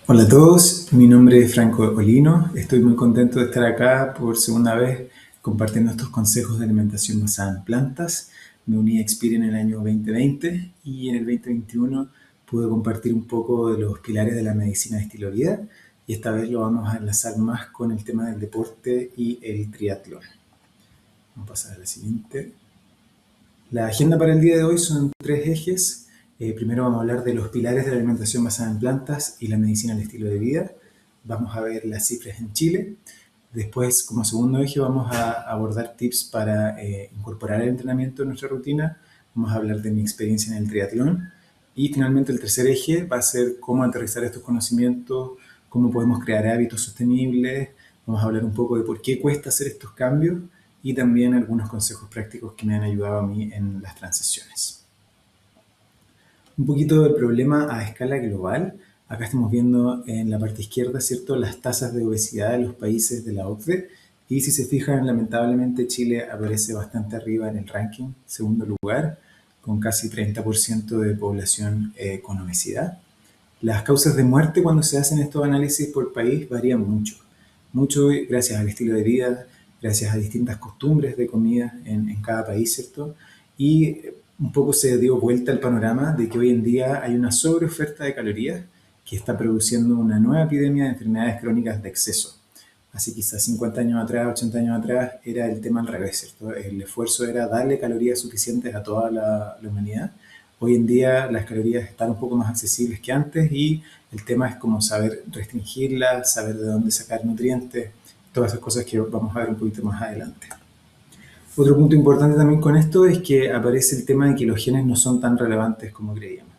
Hola a todos, mi nombre es Franco Olino, estoy muy contento de estar acá por segunda vez compartiendo estos consejos de alimentación basada en plantas. Me uní a Expire en el año 2020 y en el 2021 pude compartir un poco de los pilares de la medicina de estilo de vida y esta vez lo vamos a enlazar más con el tema del deporte y el triatlón. Vamos a pasar a la siguiente. La agenda para el día de hoy son tres ejes. Primero vamos a hablar de los pilares de la alimentación basada en plantas y la medicina del estilo de vida. Vamos a ver las cifras en Chile. Después, como segundo eje, vamos a abordar tips para incorporar el entrenamiento en nuestra rutina. Vamos a hablar de mi experiencia en el triatlón. Y finalmente el tercer eje va a ser cómo aterrizar estos conocimientos, cómo podemos crear hábitos sostenibles. Vamos a hablar un poco de por qué cuesta hacer estos cambios y también algunos consejos prácticos que me han ayudado a mí en las transiciones. Un poquito del problema a escala global. Acá estamos viendo en la parte izquierda, ¿cierto?, las tasas de obesidad de los países de la OCDE. Y si se fijan, lamentablemente Chile aparece bastante arriba en el ranking, segundo lugar, con casi 30% de población con obesidad. Las causas de muerte cuando se hacen estos análisis por país varían mucho. Mucho gracias al estilo de vida, gracias a distintas costumbres de comida en cada país, ¿cierto? Y un poco se dio vuelta el panorama de que hoy en día hay una sobreoferta de calorías que está produciendo una nueva epidemia de enfermedades crónicas de exceso. Así quizás 50 años atrás, 80 años atrás, era el tema al revés, ¿cierto? El esfuerzo era darle calorías suficientes a toda la humanidad. Hoy en día las calorías están un poco más accesibles que antes y el tema es como saber restringirlas, saber de dónde sacar nutrientes, todas esas cosas que vamos a ver un poquito más adelante. Otro punto importante también con esto es que aparece el tema de que los genes no son tan relevantes como creíamos.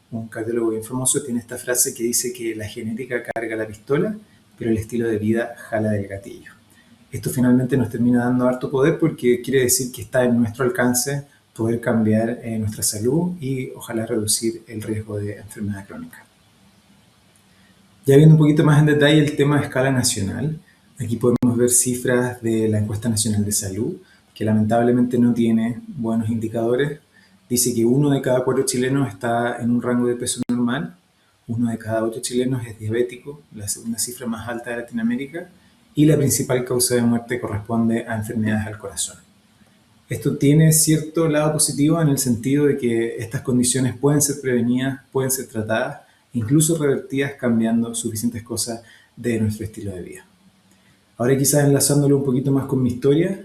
Un cardiólogo bien famoso tiene esta frase que dice que la genética carga la pistola, pero el estilo de vida jala del gatillo. Esto finalmente nos termina dando harto poder porque quiere decir que está en nuestro alcance poder cambiar nuestra salud y ojalá reducir el riesgo de enfermedad crónica. Ya viendo un poquito más en detalle el tema a escala nacional, aquí podemos ver cifras de la Encuesta Nacional de Salud, que lamentablemente no tiene buenos indicadores. Dice que 1 de cada 4 chilenos está en un rango de peso normal, 1 de cada 8 chilenos es diabético, la segunda cifra más alta de Latinoamérica, y la principal causa de muerte corresponde a enfermedades al corazón. Esto tiene cierto lado positivo en el sentido de que estas condiciones pueden ser prevenidas, pueden ser tratadas, incluso revertidas cambiando suficientes cosas de nuestro estilo de vida. Ahora quizás enlazándolo un poquito más con mi historia,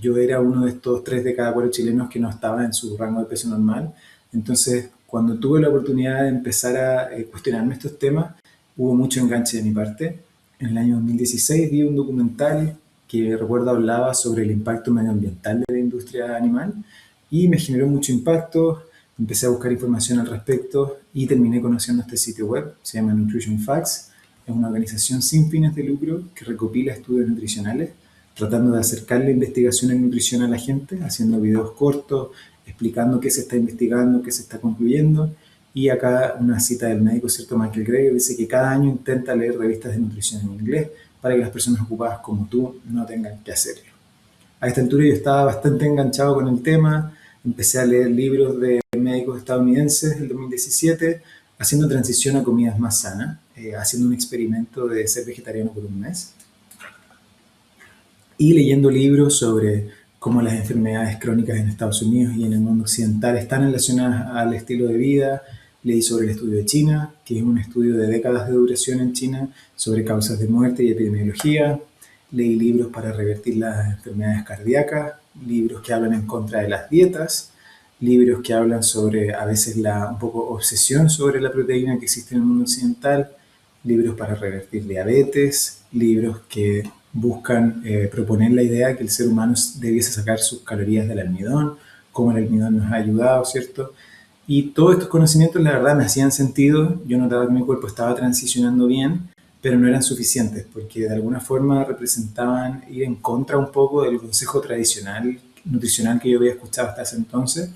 yo era uno de estos 3 de cada 4 chilenos que no estaba en su rango de peso normal. Entonces, cuando tuve la oportunidad de empezar a cuestionarme estos temas, hubo mucho enganche de mi parte. En el año 2016 vi un documental que recuerdo hablaba sobre el impacto medioambiental de la industria animal y me generó mucho impacto. Empecé a buscar información al respecto y terminé conociendo este sitio web, se llama Nutrition Facts. Es una organización sin fines de lucro que recopila estudios nutricionales, tratando de acercar la investigación en nutrición a la gente, haciendo videos cortos, explicando qué se está investigando, qué se está concluyendo. Y acá una cita del médico, ¿cierto? Michael Greger, dice que cada año intenta leer revistas de nutrición en inglés para que las personas ocupadas como tú no tengan que hacerlo. A esta altura yo estaba bastante enganchado con el tema, empecé a leer libros de médicos estadounidenses en el 2017, haciendo transición a comidas más sanas, haciendo un experimento de ser vegetariano por un mes y leyendo libros sobre cómo las enfermedades crónicas en Estados Unidos y en el mundo occidental están relacionadas al estilo de vida. Leí sobre el estudio de China, que es un estudio de décadas de duración en China sobre causas de muerte y epidemiología. Leí libros para revertir las enfermedades cardíacas, libros que hablan en contra de las dietas, libros que hablan sobre a veces la un poco obsesión sobre la proteína que existe en el mundo occidental, libros para revertir diabetes, libros que buscan proponer la idea que el ser humano debiese sacar sus calorías del almidón, cómo el almidón nos ha ayudado, ¿cierto? Y todos estos conocimientos, la verdad, me hacían sentido. Yo notaba que mi cuerpo estaba transicionando bien, pero no eran suficientes, porque de alguna forma representaban ir en contra un poco del consejo tradicional nutricional que yo había escuchado hasta ese entonces.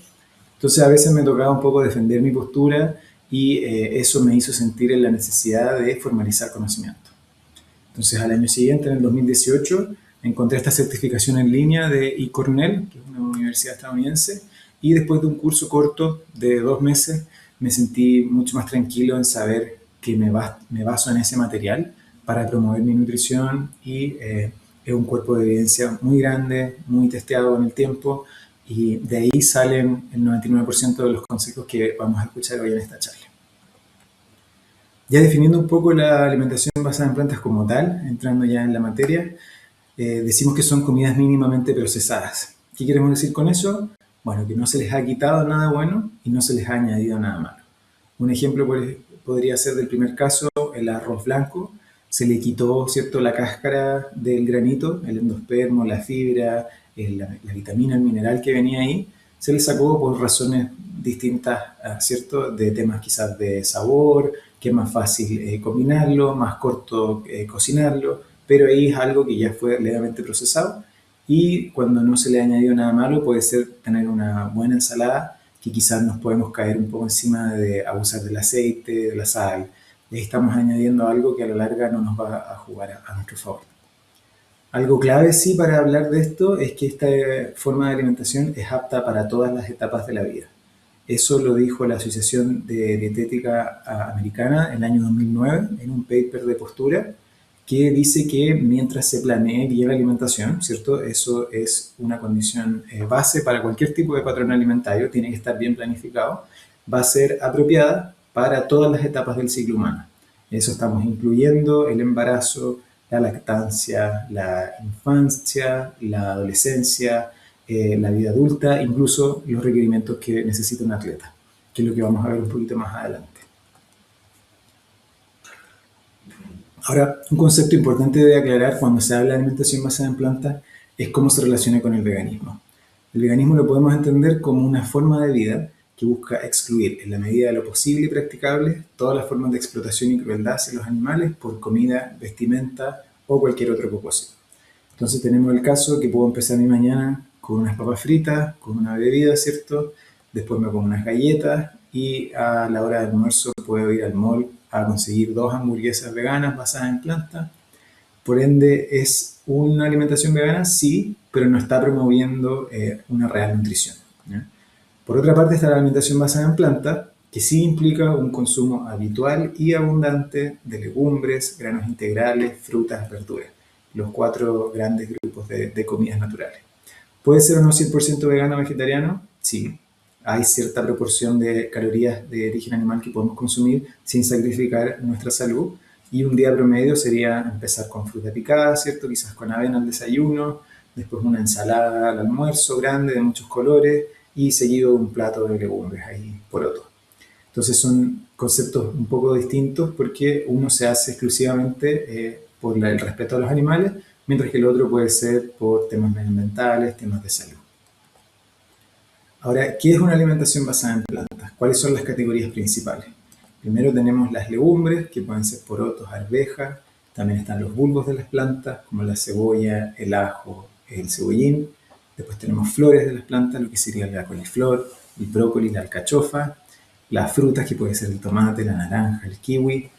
Entonces, a veces me tocaba un poco defender mi postura y eso me hizo sentir en la necesidad de formalizar conocimiento. Entonces, al año siguiente, en el 2018, encontré esta certificación en línea de eCornell, que es una universidad estadounidense, y después de un curso corto de 2 meses, me sentí mucho más tranquilo en saber que me baso en ese material para promover mi nutrición y es un cuerpo de evidencia muy grande, muy testeado en el tiempo y de ahí salen el 99% de los consejos que vamos a escuchar hoy en esta charla. Ya definiendo un poco la alimentación basada en plantas como tal, entrando ya en la materia, decimos que son comidas mínimamente procesadas. ¿Qué queremos decir con eso? Bueno, que no se les ha quitado nada bueno y no se les ha añadido nada malo. Un ejemplo podría ser del primer caso, el arroz blanco. Se le quitó, ¿cierto?, la cáscara del granito, el endospermo, la fibra, la vitamina, el mineral que venía ahí. Se le sacó por razones distintas, ¿cierto?, de temas quizás de sabor, que es más fácil combinarlo, más corto cocinarlo, pero ahí es algo que ya fue levemente procesado y cuando no se le ha añadido nada malo puede ser tener una buena ensalada que quizás nos podemos caer un poco encima de abusar del aceite, de la sal. Y ahí estamos añadiendo algo que a la larga no nos va a jugar a nuestro favor. Algo clave sí para hablar de esto es que esta forma de alimentación es apta para todas las etapas de la vida. Eso lo dijo la Asociación de Dietética Americana en el año 2009 en un paper de postura que dice que mientras se planee bien la alimentación, ¿cierto? Eso es una condición base para cualquier tipo de patrón alimentario, tiene que estar bien planificado, va a ser apropiada para todas las etapas del ciclo humano. Eso estamos incluyendo el embarazo, la lactancia, la infancia, la adolescencia, la vida adulta, incluso los requerimientos que necesita un atleta, que es lo que vamos a ver un poquito más adelante. Ahora, un concepto importante de aclarar cuando se habla de alimentación basada en plantas es cómo se relaciona con el veganismo. El veganismo lo podemos entender como una forma de vida que busca excluir, en la medida de lo posible y practicable, todas las formas de explotación y crueldad hacia los animales por comida, vestimenta o cualquier otro propósito. Entonces tenemos el caso que puedo empezar mi mañana con unas papas fritas, con una bebida, ¿cierto? Después me pongo unas galletas y a la hora del almuerzo puedo ir al mall a conseguir 2 hamburguesas veganas basadas en plantas. Por ende, ¿es una alimentación vegana? Sí, pero no está promoviendo una real nutrición, ¿ya? Por otra parte está la alimentación basada en plantas, que sí implica un consumo habitual y abundante de legumbres, granos integrales, frutas, verduras, los 4 grandes grupos de comidas naturales. ¿Puede ser o no 100% vegano o vegetariano? Sí. Hay cierta proporción de calorías de origen animal que podemos consumir sin sacrificar nuestra salud. Y un día promedio sería empezar con fruta picada, ¿cierto? Quizás con avena al desayuno, después una ensalada al almuerzo grande de muchos colores y seguido un plato de legumbres ahí por otro. Entonces son conceptos un poco distintos porque uno se hace exclusivamente por el respeto a los animales, mientras que el otro puede ser por temas medioambientales, temas de salud. Ahora, ¿qué es una alimentación basada en plantas? ¿Cuáles son las categorías principales? Primero tenemos las legumbres, que pueden ser porotos, arvejas. También están los bulbos de las plantas, como la cebolla, el ajo, el cebollín. Después tenemos flores de las plantas, lo que sería la coliflor, el brócoli, la alcachofa. Las frutas, que puede ser el tomate, la naranja, el kiwi.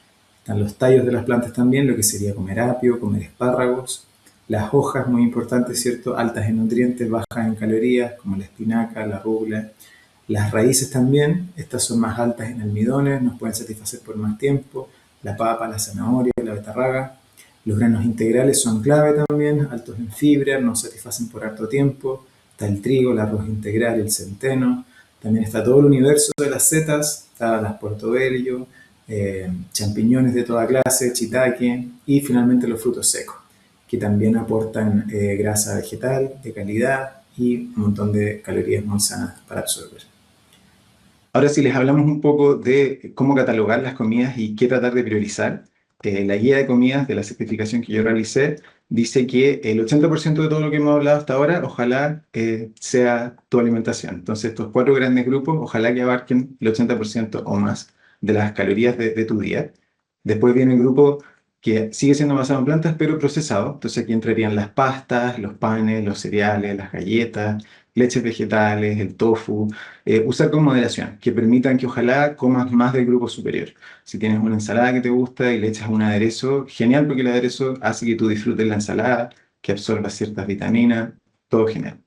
Están los tallos de las plantas también, lo que sería comer apio, comer espárragos. Las hojas, muy importantes, ¿cierto? Altas en nutrientes, bajas en calorías, como la espinaca, la rúcula. Las raíces también, estas son más altas en almidones, nos pueden satisfacer por más tiempo. La papa, la zanahoria, la betarraga. Los granos integrales son clave también, altos en fibra, nos satisfacen por harto tiempo. Está el trigo, el arroz integral, el centeno. También está todo el universo de las setas, está las portobello, champiñones de toda clase, shiitake y finalmente los frutos secos, que también aportan grasa vegetal de calidad y un montón de calorías muy sanas para absorber. Ahora, si les hablamos un poco de cómo catalogar las comidas y qué tratar de priorizar, la guía de comidas de la certificación que yo realicé dice que el 80% de todo lo que hemos hablado hasta ahora, ojalá sea tu alimentación. Entonces, estos 4 grandes grupos, ojalá que abarquen el 80% o más de las calorías de tu día. Después viene el grupo que sigue siendo basado en plantas, pero procesado. Entonces aquí entrarían las pastas, los panes, los cereales, las galletas, leches vegetales, el tofu. Usar con moderación, que permitan que ojalá comas más del grupo superior. Si tienes una ensalada que te gusta y le echas un aderezo, genial, porque el aderezo hace que tú disfrutes la ensalada, que absorba ciertas vitaminas, todo genial.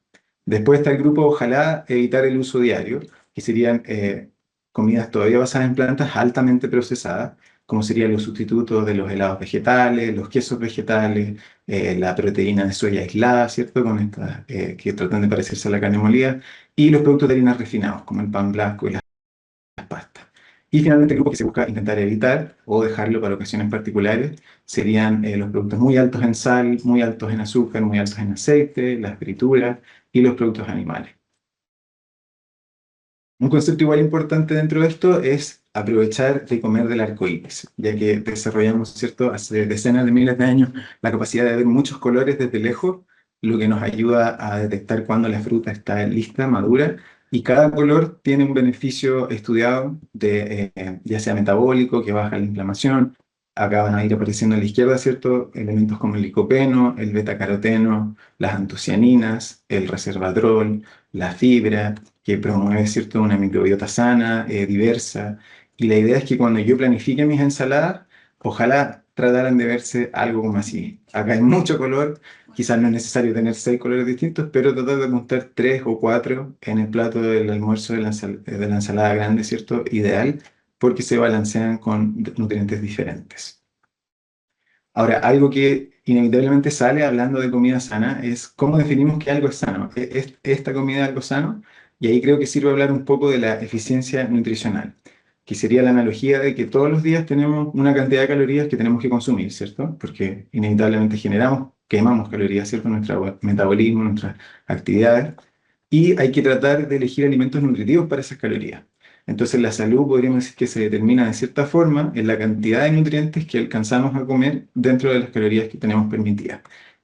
Después está el grupo, ojalá evitar el uso diario, que serían comidas todavía basadas en plantas altamente procesadas, como serían los sustitutos de los helados vegetales, los quesos vegetales, la proteína de soya aislada, ¿cierto? Con estas que tratan de parecerse a la carne molida, y los productos de harina refinados, como el pan blanco y las pastas. Y finalmente el grupo que se busca intentar evitar o dejarlo para ocasiones particulares serían los productos muy altos en sal, muy altos en azúcar, muy altos en aceite, las frituras y los productos animales. Un concepto igual importante dentro de esto es aprovechar de comer del arco iris, ya que desarrollamos, ¿cierto?, hace decenas de miles de años la capacidad de ver muchos colores desde lejos, lo que nos ayuda a detectar cuando la fruta está lista, madura, y cada color tiene un beneficio estudiado de, ya sea metabólico, que baja la inflamación. Acá van a ir apareciendo a la izquierda, ¿cierto?, elementos como el licopeno, el betacaroteno, las antocianinas, el resveratrol, la fibra que promueve, ¿cierto?, una microbiota sana, diversa. Y la idea es que cuando yo planifique mis ensaladas, ojalá trataran de verse algo como así. Acá hay mucho color, quizás no es necesario tener 6 colores distintos, pero tratar de apuntar 3 o 4 en el plato del almuerzo de la ensalada grande, ¿cierto? Ideal, porque se balancean con nutrientes diferentes. Ahora, algo que inevitablemente sale hablando de comida sana es cómo definimos que algo es sano. ¿Es esta comida algo sano? Y ahí creo que sirve hablar un poco de la eficiencia nutricional, que sería la analogía de que todos los días tenemos una cantidad de calorías que tenemos que consumir, ¿cierto? Porque inevitablemente quemamos calorías, ¿cierto? Nuestro metabolismo, nuestras actividades, y hay que tratar de elegir alimentos nutritivos para esas calorías. Entonces la salud podríamos decir que se determina de cierta forma en la cantidad de nutrientes que alcanzamos a comer dentro de las calorías que tenemos permitidas.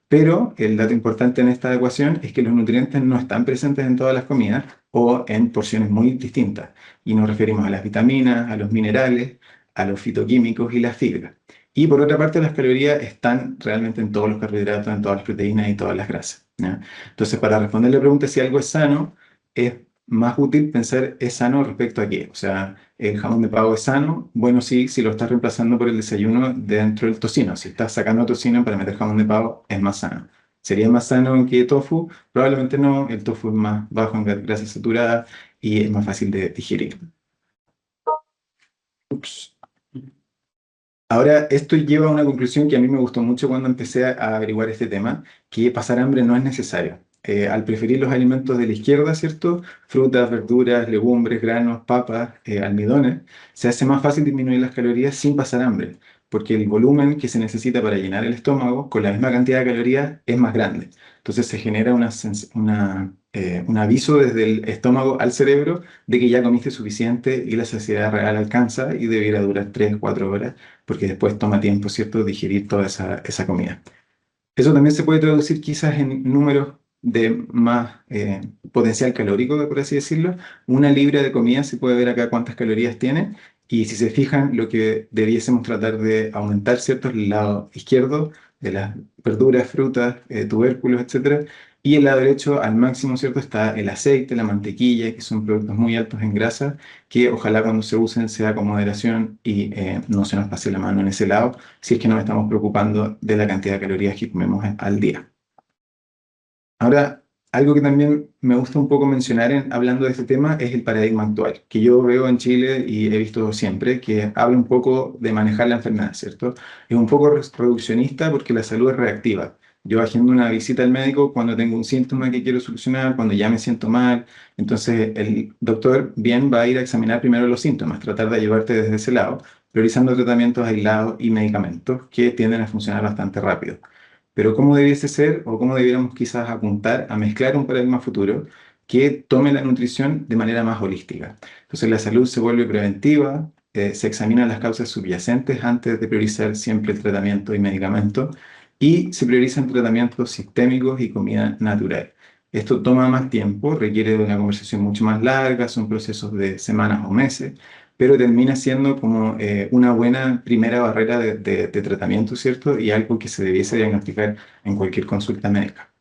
Pero el dato importante en esta ecuación es que los nutrientes no están presentes en todas las comidas o en porciones muy distintas. Y nos referimos a las vitaminas, a los minerales, a los fitoquímicos y las fibras. Y por otra parte, las calorías están realmente en todos los carbohidratos, en todas las proteínas y todas las grasas, ¿ya? Entonces, para responder la pregunta si algo es sano, es más útil pensar es sano respecto a qué. O sea, el jamón de pavo es sano, bueno, sí, si lo estás reemplazando por el desayuno dentro del tocino. Si estás sacando tocino para meter jamón de pavo, es más sano. ¿Sería más sano que tofu? Probablemente no. El tofu es más bajo en grasa saturada y es más fácil de digerir. Ups. Ahora, esto lleva a una conclusión que a mí me gustó mucho cuando empecé a averiguar este tema, que pasar hambre no es necesario. Al preferir los alimentos de la izquierda, ¿cierto? Frutas, verduras, legumbres, granos, papas, almidones, se hace más fácil disminuir las calorías sin pasar hambre, porque el volumen que se necesita para llenar el estómago con la misma cantidad de calorías es más grande. Entonces se genera un aviso desde el estómago al cerebro de que ya comiste suficiente y la saciedad real alcanza y debiera durar 3 o 4 horas porque después toma tiempo, ¿cierto?, digerir toda esa comida. Eso también se puede traducir quizás en números de más potencial calórico, por así decirlo. Una libra de comida se puede ver acá cuántas calorías tiene, y si se fijan, lo que debiésemos tratar de aumentar, ¿cierto?, es el lado izquierdo de las verduras, frutas, tubérculos, etcétera. Y el lado derecho, al máximo, ¿cierto?, está el aceite, la mantequilla, que son productos muy altos en grasa, que ojalá cuando se usen sea con moderación y no se nos pase la mano en ese lado, si es que nos estamos preocupando de la cantidad de calorías que comemos al día. Ahora, algo que también me gusta un poco mencionar hablando de este tema es el paradigma actual, que yo veo en Chile y he visto siempre, que habla un poco de manejar la enfermedad, ¿cierto? Es un poco reduccionista porque la salud es reactiva. Yo agendo una visita al médico cuando tengo un síntoma que quiero solucionar, cuando ya me siento mal. Entonces, el doctor bien va a ir a examinar primero los síntomas, tratar de ayudarte desde ese lado, priorizando tratamientos aislados y medicamentos que tienden a funcionar bastante rápido. Pero ¿cómo debiese ser o cómo debiéramos quizás apuntar a mezclar un paradigma futuro que tome la nutrición de manera más holística? Entonces la salud se vuelve preventiva, se examinan las causas subyacentes antes de priorizar siempre el tratamiento y medicamento, y se priorizan tratamientos sistémicos y comida natural. Esto toma más tiempo, requiere de una conversación mucho más larga, son procesos de semanas o meses, pero termina siendo como una buena primera barrera de tratamiento, ¿cierto? Y algo que se debiese diagnosticar en cualquier consulta médica.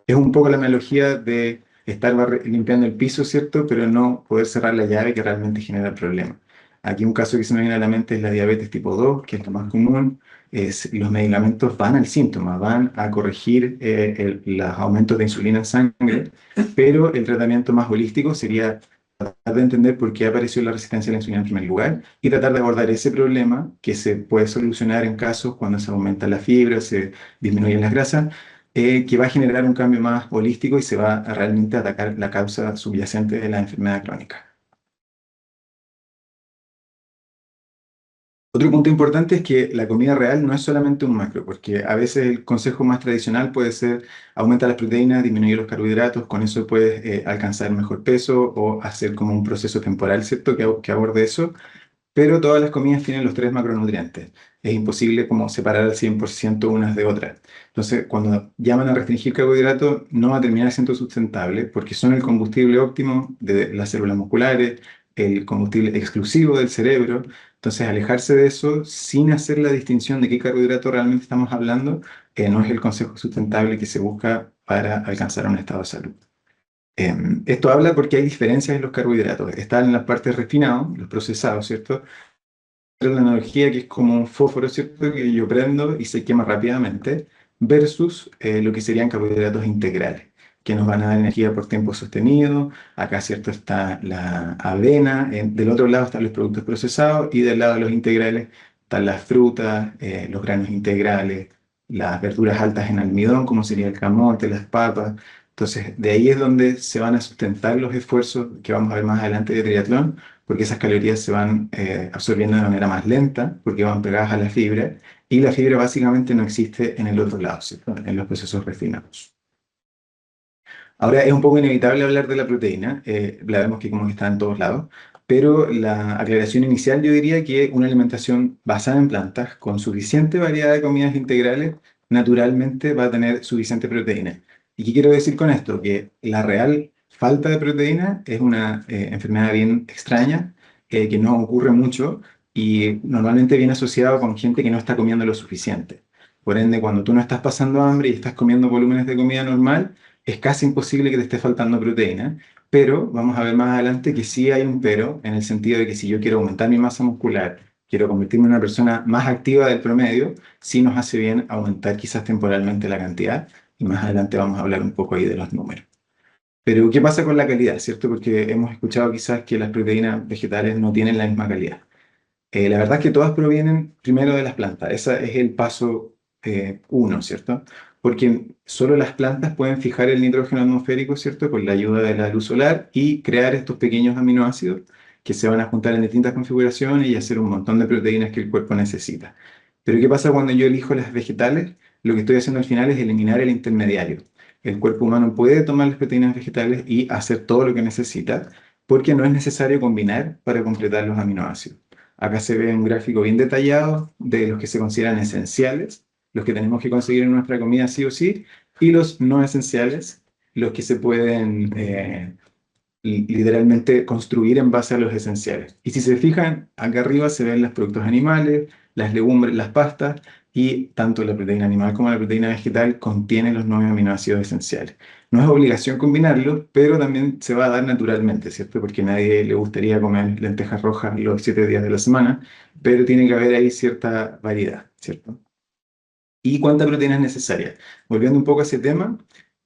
Es un poco la analogía de estar limpiando el piso, ¿cierto? Pero no poder cerrar la llave que realmente genera el problema. Aquí un caso que se me viene a la mente es la diabetes tipo 2, que es lo más común. Los medicamentos van al síntoma, van a corregir los aumentos de insulina en sangre, pero el tratamiento más holístico sería tratar de entender por qué apareció la resistencia a la insulina en primer lugar y tratar de abordar ese problema que se puede solucionar en casos cuando se aumenta la fibra, se disminuyen las grasas, que va a generar un cambio más holístico y se va a realmente atacar la causa subyacente de la enfermedad crónica. Otro punto importante es que la comida real no es solamente un macro, porque a veces el consejo más tradicional puede ser aumenta las proteínas, disminuye los carbohidratos, con eso puedes alcanzar mejor peso o hacer como un proceso temporal, ¿cierto? Que aborde eso. Pero todas las comidas tienen los tres macronutrientes. Es imposible como separar al 100% unas de otras. Entonces, cuando llaman a restringir carbohidratos, no va a terminar siendo sustentable porque son el combustible óptimo de las células musculares, el combustible exclusivo del cerebro. Entonces, alejarse de eso sin hacer la distinción de qué carbohidrato realmente estamos hablando, no es el consejo sustentable que se busca para alcanzar un estado de salud. Esto habla porque hay diferencias en los carbohidratos. Están en las partes refinados, los procesados, ¿cierto? La analogía que es como un fósforo, ¿cierto? Que yo prendo y se quema rápidamente, versus lo que serían carbohidratos integrales, que nos van a dar energía por tiempo sostenido. Acá, ¿cierto? Está la avena, del otro lado están los productos procesados y del lado de los integrales están las frutas, los granos integrales, las verduras altas en almidón, como sería el camote, las papas. Entonces, de ahí es donde se van a sustentar los esfuerzos que vamos a ver más adelante de triatlón, porque esas calorías se van absorbiendo de manera más lenta, porque van pegadas a la fibra, y la fibra básicamente no existe en el otro lado, ¿cierto? En los procesos refinados. Ahora es un poco inevitable hablar de la proteína, la vemos que como que está en todos lados, pero la aclaración inicial yo diría que una alimentación basada en plantas con suficiente variedad de comidas integrales naturalmente va a tener suficiente proteína. ¿Y qué quiero decir con esto? Que la real falta de proteína es una enfermedad bien extraña, que no ocurre mucho y normalmente viene asociada con gente que no está comiendo lo suficiente. Por ende, cuando tú no estás pasando hambre y estás comiendo volúmenes de comida normal, es casi imposible que te esté faltando proteína, pero vamos a ver más adelante que sí hay un pero, en el sentido de que si yo quiero aumentar mi masa muscular, quiero convertirme en una persona más activa del promedio, sí nos hace bien aumentar quizás temporalmente la cantidad, y más adelante vamos a hablar un poco ahí de los números. Pero, ¿qué pasa con la calidad, cierto? Porque hemos escuchado quizás que las proteínas vegetales no tienen la misma calidad. La verdad es que todas provienen primero de las plantas. Ese es el paso uno, ¿cierto? Porque solo las plantas pueden fijar el nitrógeno atmosférico, ¿cierto? Con la ayuda de la luz solar y crear estos pequeños aminoácidos que se van a juntar en distintas configuraciones y hacer un montón de proteínas que el cuerpo necesita. Pero ¿qué pasa cuando yo elijo las vegetales? Lo que estoy haciendo al final es eliminar el intermediario. El cuerpo humano puede tomar las proteínas vegetales y hacer todo lo que necesita porque no es necesario combinar para completar los aminoácidos. Acá se ve un gráfico bien detallado de los que se consideran esenciales, los que tenemos que conseguir en nuestra comida sí o sí, y los no esenciales, los que se pueden literalmente construir en base a los esenciales. Y si se fijan, acá arriba se ven los productos animales, las legumbres, las pastas, y tanto la proteína animal como la proteína vegetal contienen los 9 aminoácidos esenciales. No es obligación combinarlos, pero también se va a dar naturalmente, ¿cierto? Porque a nadie le gustaría comer lentejas rojas los 7 días de la semana, pero tiene que haber ahí cierta variedad, ¿cierto? ¿Y cuánta proteína es necesaria? Volviendo un poco a ese tema,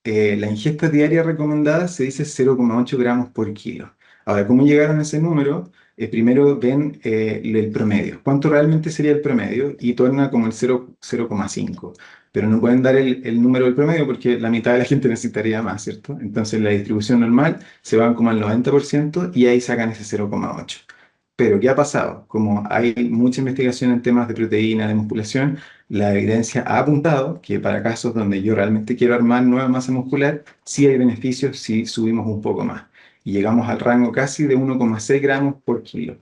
la ingesta diaria recomendada se dice 0,8 gramos por kilo. Ahora, ¿cómo llegaron a ese número? Primero ven el promedio. ¿Cuánto realmente sería el promedio? Y torna como el 0,5. Pero no pueden dar el número del promedio porque la mitad de la gente necesitaría más, ¿cierto? Entonces la distribución normal se van como al 90% y ahí sacan ese 0,8. Pero, ¿qué ha pasado? Como hay mucha investigación en temas de proteína, de musculación, la evidencia ha apuntado que para casos donde yo realmente quiero armar nueva masa muscular, sí hay beneficios si subimos un poco más. Y llegamos al rango casi de 1,6 gramos por kilo.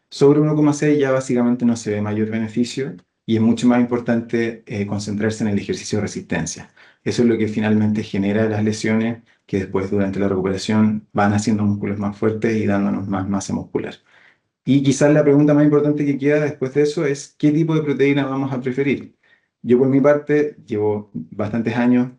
Sobre 1,6 ya básicamente no se ve mayor beneficio y es mucho más importante concentrarse en el ejercicio de resistencia. Eso es lo que finalmente genera las lesiones que después durante la recuperación van haciendo músculos más fuertes y dándonos más masa muscular. Y quizás la pregunta más importante que queda después de eso es, ¿qué tipo de proteína vamos a preferir? Yo por mi parte llevo bastantes años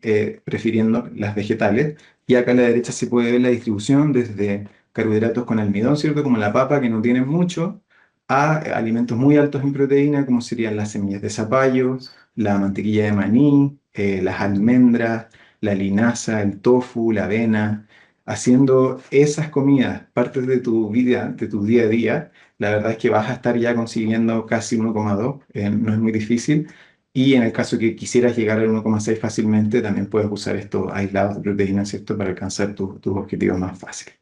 prefiriendo las vegetales y acá a la derecha se puede ver la distribución desde carbohidratos con almidón, ¿cierto? Como la papa que no tienen mucho, a alimentos muy altos en proteína como serían las semillas de zapallo, la mantequilla de maní, las almendras, la linaza, el tofu, la avena. haciendo esas comidas partes de tu vida, de tu día a día, la verdad es que vas a estar ya consiguiendo casi 1,2, no es muy difícil. Y en el caso que quisieras llegar al 1,6 fácilmente, también puedes usar estos aislados de proteína, ¿cierto? Para alcanzar tus objetivos más fáciles.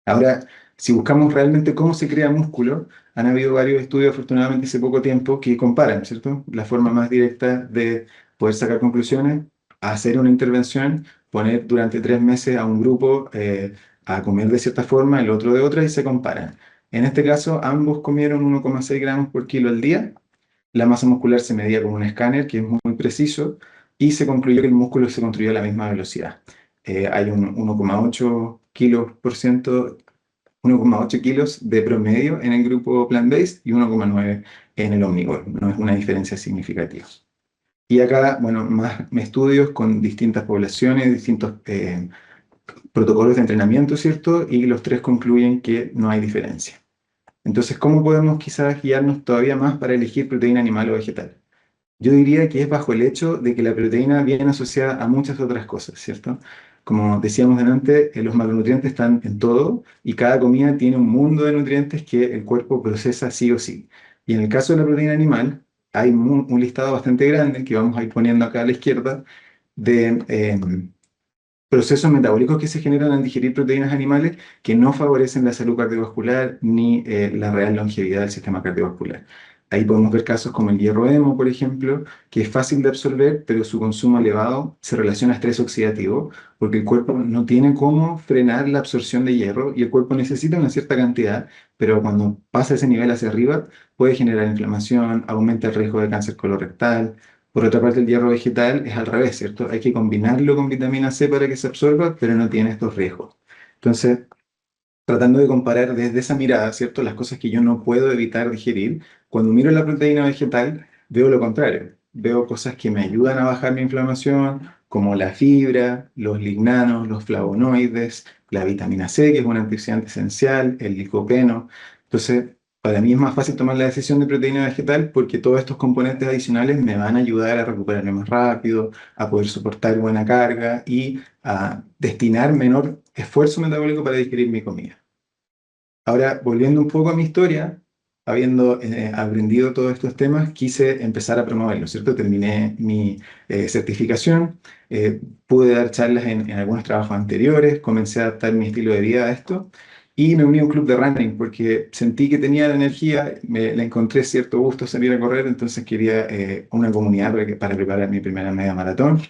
Ahora, si buscamos realmente cómo se crea músculo, han habido varios estudios, afortunadamente hace poco tiempo, que comparan, ¿cierto? La forma más directa de poder sacar conclusiones, hacer una intervención, poner durante 3 meses a un grupo a comer de cierta forma, el otro de otra, y se comparan. En este caso, ambos comieron 1,6 gramos por kilo al día. La masa muscular se medía con un escáner que es muy preciso y se concluyó que el músculo se construyó a la misma velocidad. Hay un 1,8 kilos por ciento 1,8 kilos de promedio en el grupo plant-based y 1,9 en el omnívoro. No es una diferencia significativa. Y acá, bueno, más estudios con distintas poblaciones, distintos protocolos de entrenamiento, ¿cierto? Y los tres concluyen que no hay diferencia. Entonces, ¿cómo podemos quizás guiarnos todavía más para elegir proteína animal o vegetal? Yo diría que es bajo el hecho de que la proteína viene asociada a muchas otras cosas, ¿cierto? Como decíamos delante, los macronutrientes están en todo y cada comida tiene un mundo de nutrientes que el cuerpo procesa sí o sí. Y en el caso de la proteína animal, hay un listado bastante grande que vamos a ir poniendo acá a la izquierda de procesos metabólicos que se generan al digerir proteínas animales que no favorecen la salud cardiovascular ni la real longevidad del sistema cardiovascular. Ahí podemos ver casos como el hierro hemo, por ejemplo, que es fácil de absorber, pero su consumo elevado se relaciona a estrés oxidativo, porque el cuerpo no tiene cómo frenar la absorción de hierro y el cuerpo necesita una cierta cantidad, pero cuando pasa ese nivel hacia arriba puede generar inflamación, aumenta el riesgo de cáncer colorectal. Por otra parte, el hierro vegetal es al revés, ¿cierto? Hay que combinarlo con vitamina C para que se absorba, pero no tiene estos riesgos. Entonces, tratando de comparar desde esa mirada, ¿cierto? Las cosas que yo no puedo evitar digerir, cuando miro la proteína vegetal, veo lo contrario. Veo cosas que me ayudan a bajar mi inflamación, como la fibra, los lignanos, los flavonoides, la vitamina C, que es un antioxidante esencial, el licopeno. Entonces, para mí es más fácil tomar la decisión de proteína vegetal porque todos estos componentes adicionales me van a ayudar a recuperarme más rápido, a poder soportar buena carga y a destinar menor esfuerzo metabólico para digerir mi comida. Ahora, volviendo un poco a mi historia, habiendo aprendido todos estos temas, quise empezar a promoverlo, ¿cierto? Terminé mi certificación, pude dar charlas en algunos trabajos anteriores, comencé a adaptar mi estilo de vida a esto y me uní a un club de running porque sentí que tenía la energía, le encontré cierto gusto salir a correr, entonces quería una comunidad para preparar mi primera media maratón.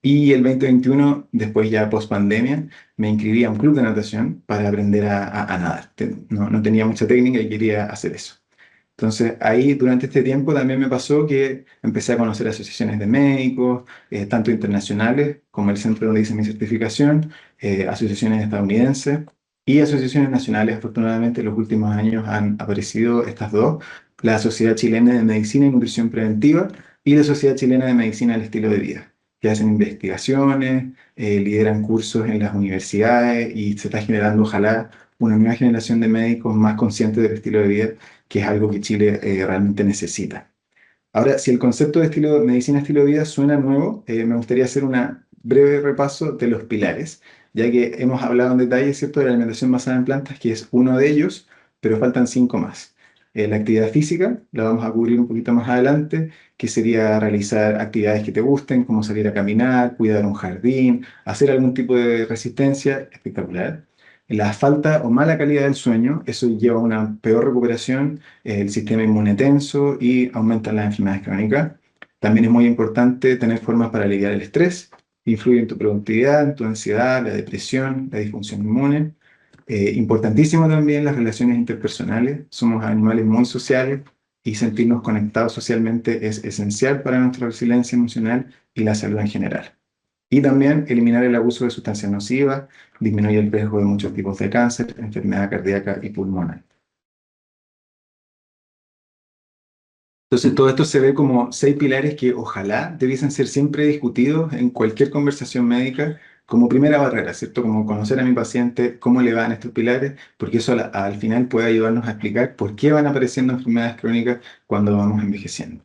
Y el 2021, después ya post pandemia, me inscribí a un club de natación para aprender a nadar. No tenía mucha técnica y quería hacer eso. Entonces ahí durante este tiempo también me pasó que empecé a conocer asociaciones de médicos, tanto internacionales como el centro donde hice mi certificación, asociaciones estadounidenses y asociaciones nacionales. Afortunadamente en los últimos años han aparecido estas dos, la Sociedad Chilena de Medicina y Nutrición Preventiva y la Sociedad Chilena de Medicina del Estilo de Vida, que hacen investigaciones, lideran cursos en las universidades y se está generando, ojalá, una nueva generación de médicos más conscientes del estilo de vida, que es algo que Chile realmente necesita. Ahora, si el concepto de medicina estilo de vida suena nuevo, me gustaría hacer un breve repaso de los pilares, ya que hemos hablado en detalle, ¿cierto?, de la alimentación basada en plantas, que es uno de ellos, pero faltan cinco más. La actividad física, la vamos a cubrir un poquito más adelante, que sería realizar actividades que te gusten, como salir a caminar, cuidar un jardín, hacer algún tipo de resistencia, espectacular. La falta o mala calidad del sueño, eso lleva a una peor recuperación, el sistema inmune tenso y aumentan las enfermedades crónicas. También es muy importante tener formas para aliviar el estrés, influye en tu productividad, en tu ansiedad, la depresión, la disfunción inmune. Importantísimo también las relaciones interpersonales. Somos animales muy sociales y sentirnos conectados socialmente es esencial para nuestra resiliencia emocional y la salud en general. Y también eliminar el abuso de sustancias nocivas, disminuye el riesgo de muchos tipos de cáncer, enfermedad cardíaca y pulmonar. Entonces, todo esto se ve como seis pilares que ojalá debiesen ser siempre discutidos en cualquier conversación médica como primera barrera, ¿cierto? Como conocer a mi paciente, cómo le van estos pilares, porque eso al final puede ayudarnos a explicar por qué van apareciendo enfermedades crónicas cuando vamos envejeciendo.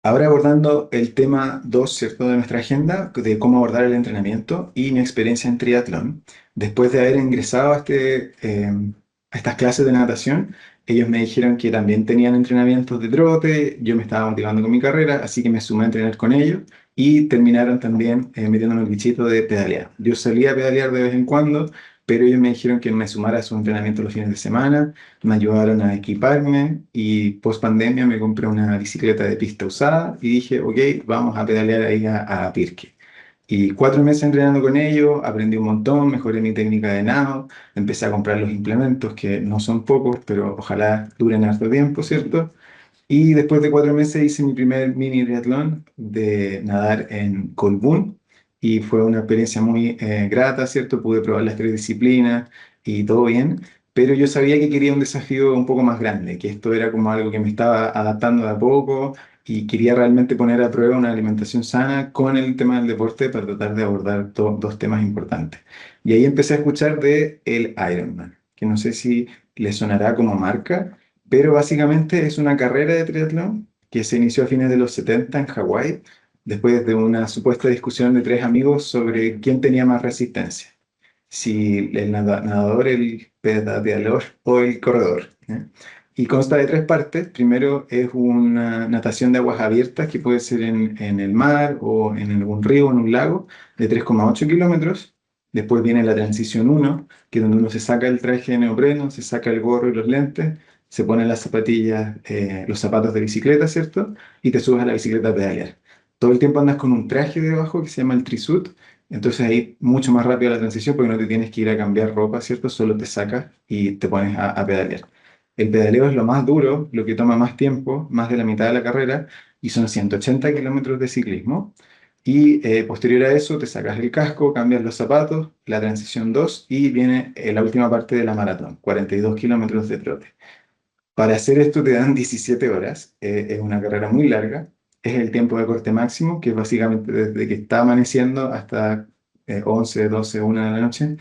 Ahora abordando el tema 2, ¿cierto?, de nuestra agenda, de cómo abordar el entrenamiento y mi experiencia en triatlón. Después de haber ingresado a estas clases de natación, ellos me dijeron que también tenían entrenamientos de trote, yo me estaba motivando con mi carrera, así que me sumé a entrenar con ellos y terminaron también metiéndome el bichito de pedalear. Yo solía pedalear de vez en cuando, pero ellos me dijeron que me sumara a sus entrenamientos los fines de semana, me ayudaron a equiparme y post pandemia me compré una bicicleta de pista usada y dije, ok, vamos a pedalear ahí a Pirque. Y 4 meses entrenando con ellos, aprendí un montón, mejoré mi técnica de nado, empecé a comprar los implementos, que no son pocos, pero ojalá duren harto tiempo, ¿cierto? Y después de 4 meses hice mi primer mini triatlón de nadar en Colbún y fue una experiencia muy grata, ¿cierto? Pude probar las 3 disciplinas y todo bien, pero yo sabía que quería un desafío un poco más grande, que esto era como algo que me estaba adaptando de a poco y quería realmente poner a prueba una alimentación sana con el tema del deporte para tratar de abordar dos temas importantes. Y ahí empecé a escuchar de el Ironman, que no sé si le sonará como marca, pero básicamente es una carrera de triatlón que se inició a fines de los 70 en Hawái, después de una supuesta discusión de 3 amigos sobre quién tenía más resistencia, si el nadador, el pedaleador o el corredor. ¿Eh? Y consta de 3 partes. Primero es una natación de aguas abiertas que puede ser en el mar o en algún río o en un lago de 3,8 kilómetros. Después viene la transición uno, que es donde uno se saca el traje de neopreno, se saca el gorro y los lentes, se ponen las zapatillas, los zapatos de bicicleta, ¿cierto? Y te subes a la bicicleta a pedalear. Todo el tiempo andas con un traje debajo que se llama el trisuit, entonces ahí mucho más rápida la transición porque no te tienes que ir a cambiar ropa, ¿cierto? Solo te sacas y te pones a pedalear. El pedaleo es lo más duro, lo que toma más tiempo, más de la mitad de la carrera, y son 180 kilómetros de ciclismo. Y posterior a eso te sacas el casco, cambias los zapatos, la transición 2 y viene la última parte de la maratón, 42 kilómetros de trote. Para hacer esto te dan 17 horas, es una carrera muy larga, es el tiempo de corte máximo, que es básicamente desde que está amaneciendo hasta 11, 12, 1 de la noche.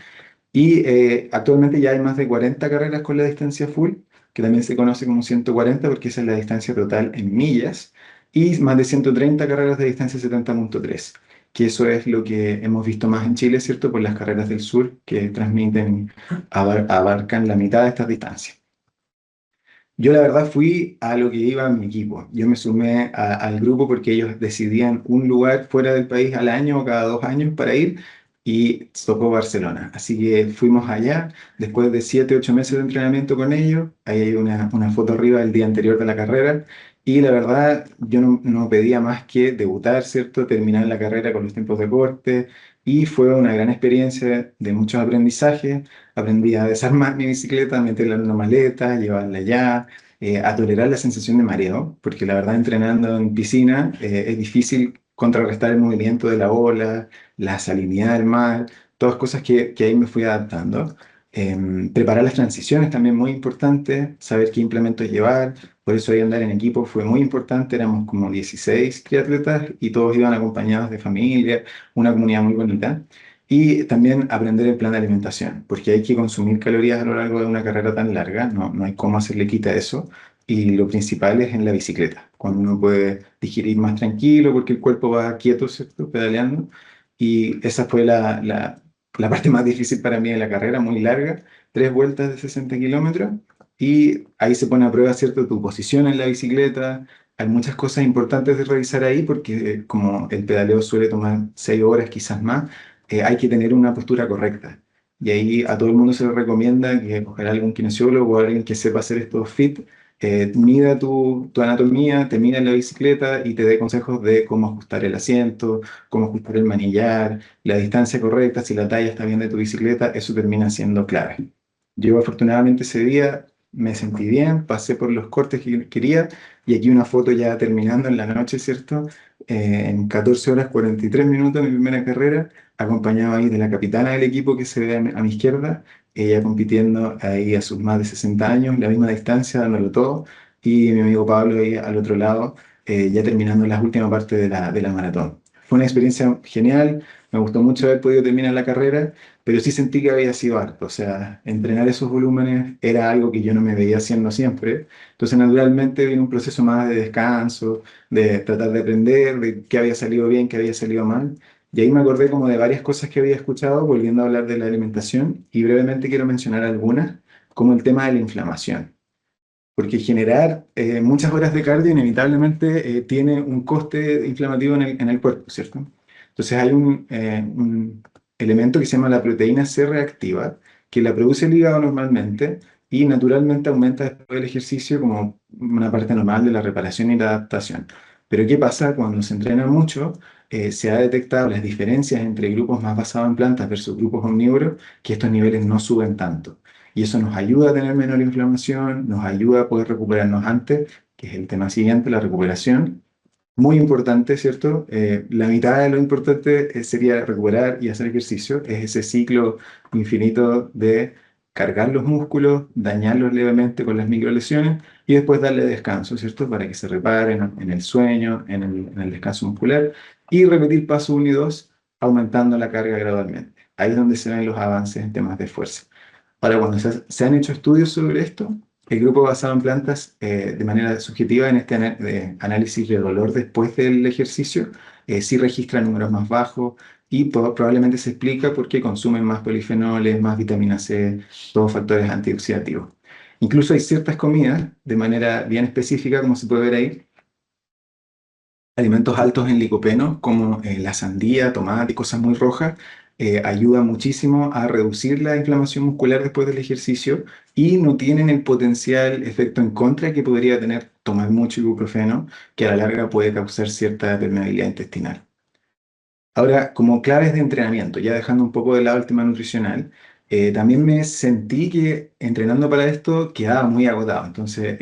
Y actualmente ya hay más de 40 carreras con la distancia full, que también se conoce como 140 porque esa es la distancia total en millas, y más de 130 carreras de distancia 70,3, que eso es lo que hemos visto más en Chile, ¿cierto? Por las carreras del sur que transmiten, abarcan la mitad de estas distancias. Yo la verdad fui a lo que iba mi equipo. Yo me sumé al grupo porque ellos decidían un lugar fuera del país al año o cada 2 años para ir y tocó Barcelona. Así que fuimos allá después de 7, 8 meses de entrenamiento con ellos. Ahí hay una foto arriba del día anterior de la carrera. Y la verdad, yo no pedía más que debutar, ¿cierto? Terminar la carrera con los tiempos de corte. Y fue una gran experiencia de muchos aprendizajes. Aprendí a desarmar mi bicicleta, a meterla en una maleta, llevarla allá, a tolerar la sensación de mareo, porque la verdad entrenando en piscina es difícil contrarrestar el movimiento de la ola, la salinidad del mar, todas cosas que ahí me fui adaptando. Preparar las transiciones también muy importante, saber qué implementos llevar, por eso ahí andar en equipo fue muy importante, éramos como 16 triatletas y todos iban acompañados de familia, una comunidad muy bonita. Y también aprender el plan de alimentación, porque hay que consumir calorías a lo largo de una carrera tan larga, no hay cómo hacerle quita a eso. Y lo principal es en la bicicleta, cuando uno puede digerir más tranquilo, porque el cuerpo va quieto, ¿cierto? Pedaleando. Y esa fue la parte más difícil para mí de la carrera, muy larga, 3 vueltas de 60 kilómetros. Y ahí se pone a prueba, ¿cierto? Tu posición en la bicicleta. Hay muchas cosas importantes de revisar ahí, porque como el pedaleo suele tomar 6 horas, quizás más, hay que tener una postura correcta. Y ahí a todo el mundo se le recomienda que ojalá algún kinesiólogo o alguien que sepa hacer estos fit, mida tu anatomía, te mida en la bicicleta y te dé consejos de cómo ajustar el asiento, cómo ajustar el manillar, la distancia correcta, si la talla está bien de tu bicicleta, eso termina siendo clave. Yo afortunadamente ese día me sentí bien, pasé por los cortes que quería y aquí una foto ya terminando en la noche, ¿cierto? En 14 horas 43 minutos mi primera carrera, acompañado ahí de la capitana del equipo que se ve a mi izquierda, ella compitiendo ahí a sus más de 60 años, la misma distancia, dándolo todo, y mi amigo Pablo ahí al otro lado, ya terminando las últimas partes de la maratón. Fue una experiencia genial, me gustó mucho haber podido terminar la carrera, pero sí sentí que había sido harto. O sea, entrenar esos volúmenes era algo que yo no me veía haciendo siempre. Entonces, naturalmente, vino un proceso más de descanso, de tratar de aprender, de qué había salido bien, qué había salido mal. Y ahí me acordé como de varias cosas que había escuchado, volviendo a hablar de la alimentación, y brevemente quiero mencionar algunas, como el tema de la inflamación. Porque generar muchas horas de cardio inevitablemente tiene un coste inflamativo en el cuerpo, ¿cierto? Entonces hay un elemento que se llama la proteína C reactiva, que la produce el hígado normalmente y naturalmente aumenta después del ejercicio como una parte normal de la reparación y la adaptación. Pero ¿qué pasa cuando se entrena mucho? Se ha detectado las diferencias entre grupos más basados en plantas versus grupos omnívoros, que estos niveles no suben tanto. Y eso nos ayuda a tener menor inflamación, nos ayuda a poder recuperarnos antes, que es el tema siguiente, la recuperación. Muy importante, ¿cierto? La mitad de lo importante sería recuperar y hacer ejercicio. Es ese ciclo infinito de cargar los músculos, dañarlos levemente con las microlesiones y después darle descanso, ¿cierto? Para que se reparen en el sueño, en el descanso muscular y repetir paso 1 y 2, aumentando la carga gradualmente. Ahí es donde se ven los avances en temas de fuerza. Ahora, cuando se han hecho estudios sobre esto, el grupo basado en plantas, de manera subjetiva en este análisis de dolor después del ejercicio, sí registra números más bajos y probablemente se explica por qué consumen más polifenoles, más vitamina C, todos factores antioxidativos. Incluso hay ciertas comidas, de manera bien específica, como se puede ver ahí, alimentos altos en licopeno, como la sandía, tomate y cosas muy rojas, ayuda muchísimo a reducir la inflamación muscular después del ejercicio y no tienen el potencial efecto en contra que podría tener tomar mucho ibuprofeno, que a la larga puede causar cierta permeabilidad intestinal. Ahora, como claves de entrenamiento, ya dejando un poco de lado el tema nutricional, también me sentí que entrenando para esto quedaba muy agotado, entonces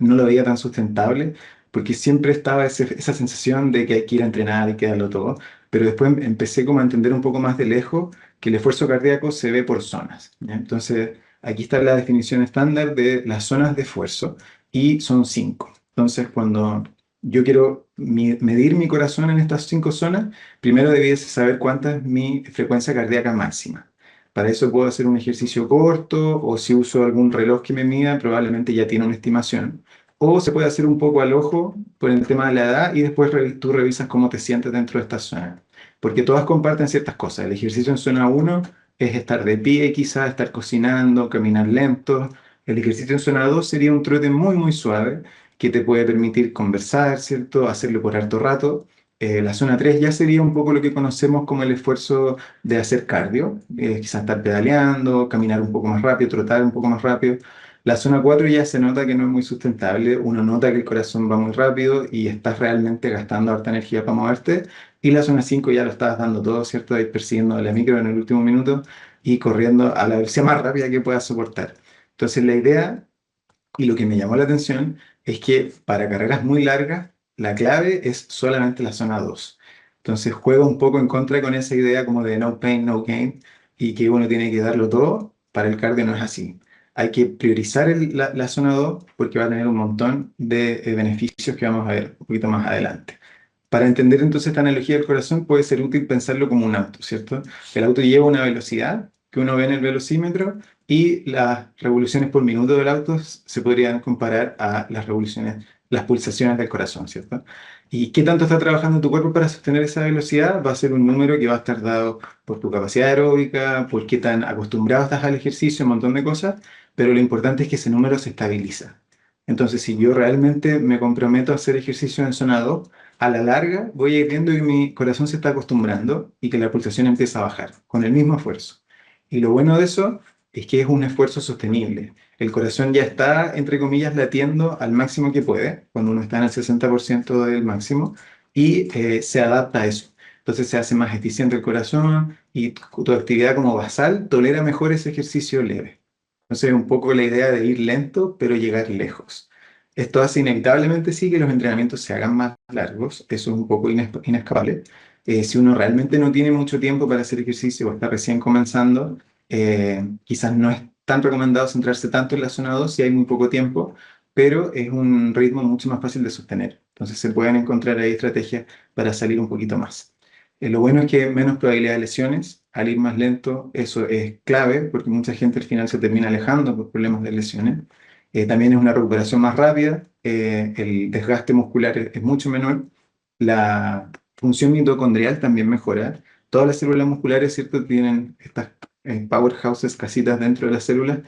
no lo veía tan sustentable porque siempre estaba esa sensación de que hay que ir a entrenar y que darlo todo, pero después empecé como a entender un poco más de lejos que el esfuerzo cardíaco se ve por zonas, ¿ya? Entonces, aquí está la definición estándar de las zonas de esfuerzo y son 5. Entonces, cuando yo quiero medir mi corazón en estas 5 zonas, primero debiese saber cuánta es mi frecuencia cardíaca máxima. Para eso puedo hacer un ejercicio corto o si uso algún reloj que me mida, probablemente ya tiene una estimación. O se puede hacer un poco al ojo por el tema de la edad y después tú revisas cómo te sientes dentro de esta zona. Porque todas comparten ciertas cosas. El ejercicio en zona uno es estar de pie, quizás estar cocinando, caminar lento. El ejercicio en zona 2 sería un trote muy, muy suave que te puede permitir conversar, ¿cierto? Hacerlo por harto rato. La zona 3 ya sería un poco lo que conocemos como el esfuerzo de hacer cardio, quizás estar pedaleando, caminar un poco más rápido, trotar un poco más rápido. La zona 4 ya se nota que no es muy sustentable, uno nota que el corazón va muy rápido y estás realmente gastando harta energía para moverte. Y la zona 5 ya lo estás dando todo, ¿cierto? Ahí persiguiendo la micro en el último minuto y corriendo a la velocidad más rápida que puedas soportar. Entonces la idea y lo que me llamó la atención es que para carreras muy largas, la clave es solamente la zona 2. Entonces juego un poco en contra con esa idea como de no pain, no gain, y que uno tiene que darlo todo. Para el cardio no es así. Hay que priorizar la zona 2 porque va a tener un montón de beneficios que vamos a ver un poquito más adelante. Para entender entonces esta analogía del corazón puede ser útil pensarlo como un auto, ¿cierto? El auto lleva una velocidad que uno ve en el velocímetro y las revoluciones por minuto del auto se podrían comparar a las revoluciones, las pulsaciones del corazón, ¿cierto? ¿Y qué tanto está trabajando tu cuerpo para sostener esa velocidad? Va a ser un número que va a estar dado por tu capacidad aeróbica, por qué tan acostumbrado estás al ejercicio, un montón de cosas, pero lo importante es que ese número se estabiliza. Entonces, si yo realmente me comprometo a hacer ejercicio en zona 2, a la larga voy a ir viendo que mi corazón se está acostumbrando y que la pulsación empieza a bajar con el mismo esfuerzo. Y lo bueno de eso es que es un esfuerzo sostenible. El corazón ya está, entre comillas, latiendo al máximo que puede, cuando uno está en el 60% del máximo, y se adapta a eso. Entonces se hace más eficiente el corazón y tu actividad como basal tolera mejor ese ejercicio leve. Entonces, un poco la idea de ir lento, pero llegar lejos. Esto hace inevitablemente sí que los entrenamientos se hagan más largos, eso es un poco inescapable. Si uno realmente no tiene mucho tiempo para hacer ejercicio o está recién comenzando, quizás no es tan recomendado centrarse tanto en la zona 2 si hay muy poco tiempo, pero es un ritmo mucho más fácil de sostener. Entonces se pueden encontrar ahí estrategias para salir un poquito más. Lo bueno es que hay menos probabilidad de lesiones, al ir más lento. Eso es clave porque mucha gente al final se termina alejando por problemas de lesiones. También es una recuperación más rápida, el desgaste muscular es mucho menor, la función mitocondrial también mejora. Todas las células musculares, ¿cierto?, tienen estas powerhouses, casitas dentro de las células,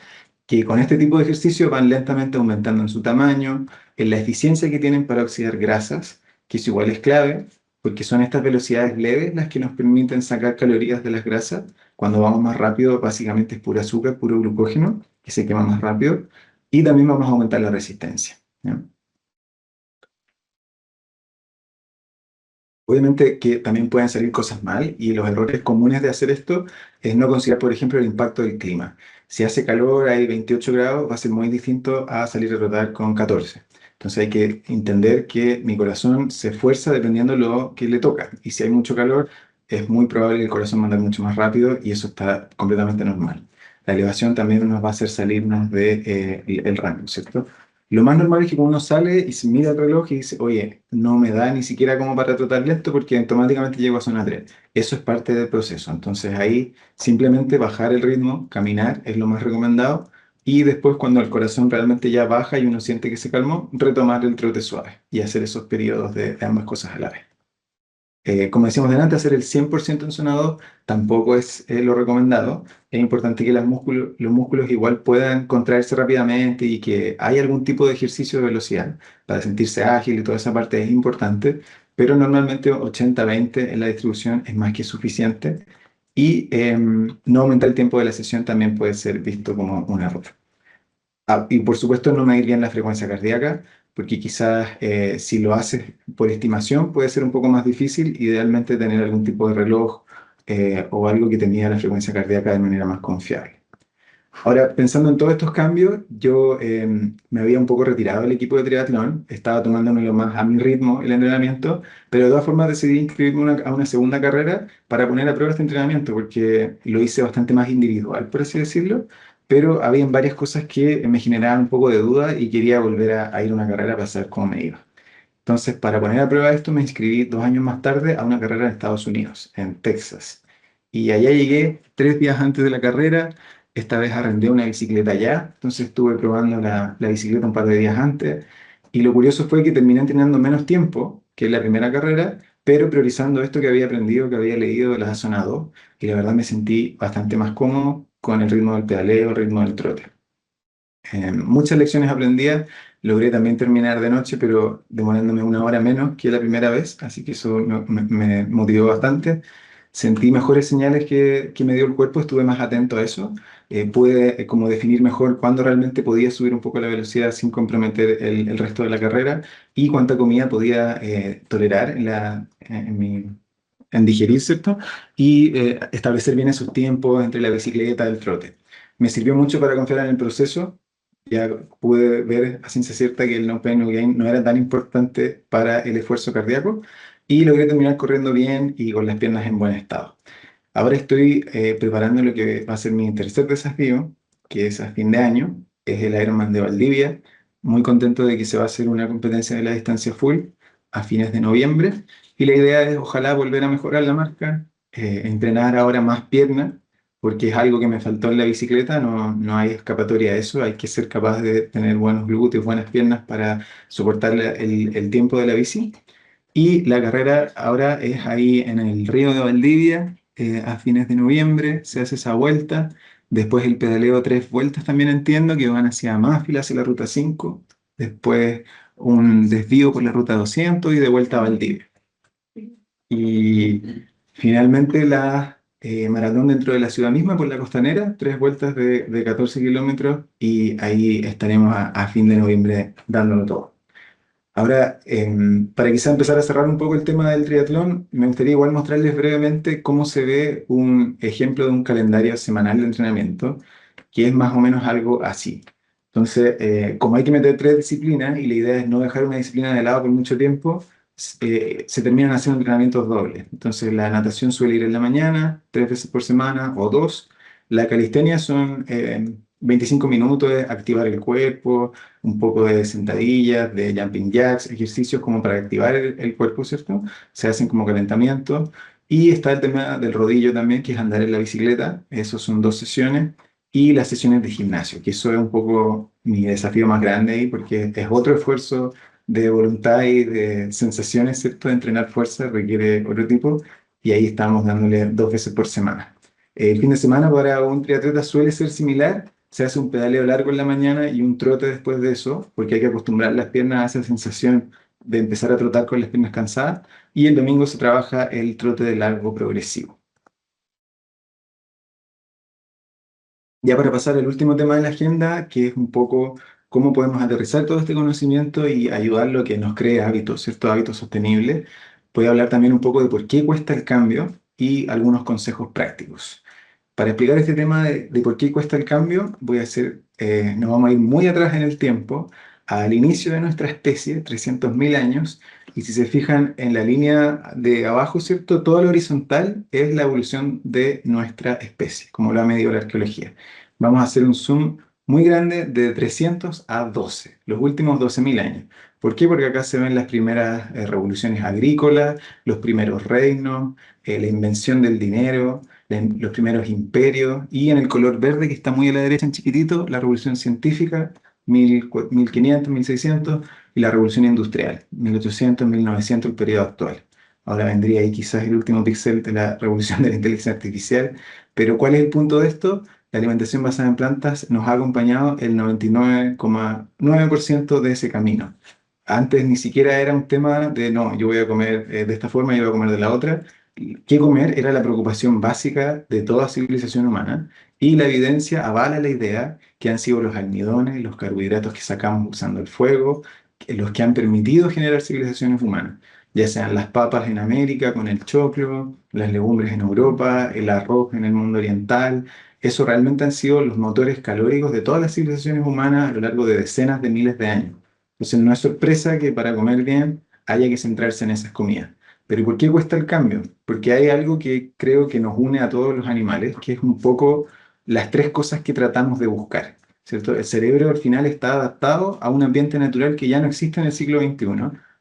que con este tipo de ejercicio van lentamente aumentando en su tamaño, en la eficiencia que tienen para oxidar grasas, que eso igual es clave, porque son estas velocidades leves las que nos permiten sacar calorías de las grasas. Cuando vamos más rápido, básicamente es puro azúcar, puro glucógeno, que se quema más rápido, y también vamos a aumentar la resistencia, ¿ya? Obviamente que también pueden salir cosas mal y los errores comunes de hacer esto es no considerar, por ejemplo, el impacto del clima. Si hace calor, hay 28 grados, va a ser muy distinto a salir a trotar con 14. Entonces hay que entender que mi corazón se esfuerza dependiendo de lo que le toca. Y si hay mucho calor, es muy probable que el corazón mande mucho más rápido y eso está completamente normal. La elevación también nos va a hacer salirnos del rango, ¿cierto? Lo más normal es que cuando uno sale y se mira el reloj y dice, oye, no me da ni siquiera como para trotar lento porque automáticamente llego a zona 3. Eso es parte del proceso. Entonces ahí simplemente bajar el ritmo, caminar es lo más recomendado y después cuando el corazón realmente ya baja y uno siente que se calmó, retomar el trote suave y hacer esos periodos de ambas cosas a la vez. Como decíamos delante, hacer el 100% en zona 2 tampoco es lo recomendado. Es importante que los músculos igual puedan contraerse rápidamente y que haya algún tipo de ejercicio de velocidad para sentirse ágil y toda esa parte es importante, pero normalmente 80-20 en la distribución es más que suficiente y no aumentar el tiempo de la sesión también puede ser visto como un error. Y por supuesto no medir bien la frecuencia cardíaca, porque quizás si lo haces por estimación puede ser un poco más difícil, idealmente tener algún tipo de reloj o algo que te mida la frecuencia cardíaca de manera más confiable. Ahora, pensando en todos estos cambios, yo me había un poco retirado del equipo de triatlón, estaba tomándomelo más a mi ritmo el entrenamiento, pero de todas formas decidí inscribirme a una segunda carrera para poner a prueba este entrenamiento, porque lo hice bastante más individual, por así decirlo, pero habían varias cosas que me generaban un poco de duda y quería volver a ir a una carrera para saber cómo me iba. Entonces, para poner a prueba esto, me inscribí 2 años más tarde a una carrera en Estados Unidos, en Texas. Y allá llegué 3 días antes de la carrera. Esta vez arrendé una bicicleta allá, entonces estuve probando la bicicleta un par de días antes. Y lo curioso fue que terminé entrenando menos tiempo que en la primera carrera, pero priorizando esto que había aprendido, que había leído de la zona 2. Y la verdad me sentí bastante más cómodo con el ritmo del pedaleo, el ritmo del trote. Muchas lecciones aprendidas, logré también terminar de noche, pero demorándome 1 hora menos que la primera vez, así que eso me motivó bastante. Sentí mejores señales que me dio el cuerpo, estuve más atento a eso. Pude como definir mejor cuándo realmente podía subir un poco la velocidad sin comprometer el resto de la carrera y cuánta comida podía tolerar en digerir, ¿cierto? Y establecer bien esos tiempos entre la bicicleta y el trote. Me sirvió mucho para confiar en el proceso. Ya pude ver a ciencia cierta que el no pain no gain no era tan importante para el esfuerzo cardíaco y logré terminar corriendo bien y con las piernas en buen estado. Ahora estoy preparando lo que va a ser mi tercer desafío, que es a fin de año, es el Ironman de Valdivia. Muy contento de que se va a hacer una competencia de la distancia full a fines de noviembre y la idea es ojalá volver a mejorar la marca, entrenar ahora más pierna porque es algo que me faltó en la bicicleta, no hay escapatoria a eso, hay que ser capaz de tener buenos glúteos, buenas piernas para soportar el tiempo de la bici. Y la carrera ahora es ahí en el río de Valdivia, a fines de noviembre, se hace esa vuelta, después el pedaleo 3 vueltas también entiendo, que van hacia Máfila, hacia la ruta 5, después un desvío por la ruta 200 y de vuelta a Valdivia. Y finalmente la maratón dentro de la ciudad misma por la costanera, 3 vueltas de 14 kilómetros y ahí estaremos a fin de noviembre dándolo todo. Ahora, para quizá empezar a cerrar un poco el tema del triatlón, me gustaría igual mostrarles brevemente cómo se ve un ejemplo de un calendario semanal de entrenamiento, que es más o menos algo así. Entonces, como hay que meter 3 disciplinas y la idea es no dejar una disciplina de lado por mucho tiempo, se terminan haciendo entrenamientos dobles. Entonces, la natación suele ir en la mañana, 3 veces por semana o dos. La calistenia son 25 minutos de activar el cuerpo, un poco de sentadillas, de jumping jacks, ejercicios como para activar el cuerpo, ¿cierto? Se hacen como calentamiento. Y está el tema del rodillo también, que es andar en la bicicleta. Esos son 2 sesiones. Y las sesiones de gimnasio, que eso es un poco mi desafío más grande ahí, porque es otro esfuerzo de voluntad y de sensaciones, ¿cierto? De entrenar fuerza requiere otro tipo. Y ahí estamos dándole 2 veces por semana. El fin de semana para un triatleta suele ser similar. Se hace un pedaleo largo en la mañana y un trote después de eso, porque hay que acostumbrar las piernas a esa sensación de empezar a trotar con las piernas cansadas. Y el domingo se trabaja el trote de largo progresivo. Ya para pasar al último tema de la agenda, que es un poco cómo podemos aterrizar todo este conocimiento y ayudarlo a que nos cree hábitos, ciertos hábitos sostenibles, voy a hablar también un poco de por qué cuesta el cambio y algunos consejos prácticos. Para explicar este tema de por qué cuesta el cambio, nos vamos a ir muy atrás en el tiempo, al inicio de nuestra especie, 300.000 años, y si se fijan en la línea de abajo, ¿cierto? Todo lo horizontal es la evolución de nuestra especie, como lo ha medido la arqueología. Vamos a hacer un zoom muy grande de 300 a 12, los últimos 12.000 años. ¿Por qué? Porque acá se ven las primeras revoluciones agrícolas, los primeros reinos, la invención del dinero, los primeros imperios, y en el color verde que está muy a la derecha en chiquitito, la revolución científica, 1500, 1600, y la revolución industrial, 1800, 1900, el periodo actual. Ahora vendría ahí quizás el último píxel de la revolución de la inteligencia artificial, pero ¿cuál es el punto de esto? La alimentación basada en plantas nos ha acompañado el 99,9% de ese camino. Antes ni siquiera era un tema de, no, yo voy a comer de esta forma y yo voy a comer de la otra. ¿Qué comer? Era la preocupación básica de toda civilización humana, y la evidencia avala la idea que han sido los almidones, los carbohidratos que sacamos usando el fuego, los que han permitido generar civilizaciones humanas, ya sean las papas en América con el choclo, las legumbres en Europa, el arroz en el mundo oriental. Eso realmente han sido los motores calóricos de todas las civilizaciones humanas a lo largo de decenas de miles de años. Entonces no es sorpresa que para comer bien haya que centrarse en esas comidas. Pero ¿por qué cuesta el cambio? Porque hay algo que creo que nos une a todos los animales, que es un poco las tres cosas que tratamos de buscar, ¿cierto? El cerebro al final está adaptado a un ambiente natural que ya no existe en el siglo XXI,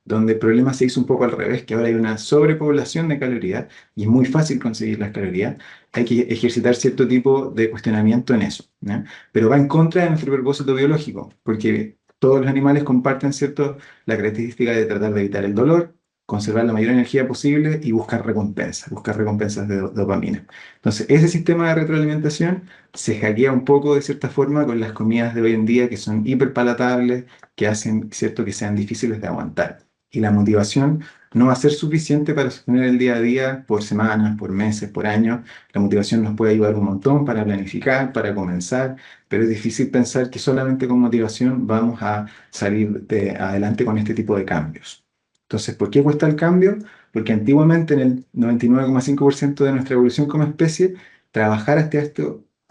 donde el problema se hizo un poco al revés, que ahora hay una sobrepoblación de calorías y es muy fácil conseguir las calorías. Hay que ejercitar cierto tipo de cuestionamiento en eso, ¿ya? Pero va en contra de nuestro propósito biológico, porque todos los animales comparten, ¿cierto?, la característica de tratar de evitar el dolor, conservar la mayor energía posible y buscar recompensas de dopamina. Entonces, ese sistema de retroalimentación se hackea un poco de cierta forma con las comidas de hoy en día que son hiperpalatables, que hacen, ¿cierto?, que sean difíciles de aguantar. Y la motivación no va a ser suficiente para sostener el día a día por semanas, por meses, por años. La motivación nos puede ayudar un montón para planificar, para comenzar, pero es difícil pensar que solamente con motivación vamos a salir adelante con este tipo de cambios. Entonces, ¿por qué cuesta el cambio? Porque antiguamente, en el 99,5% de nuestra evolución como especie, trabajar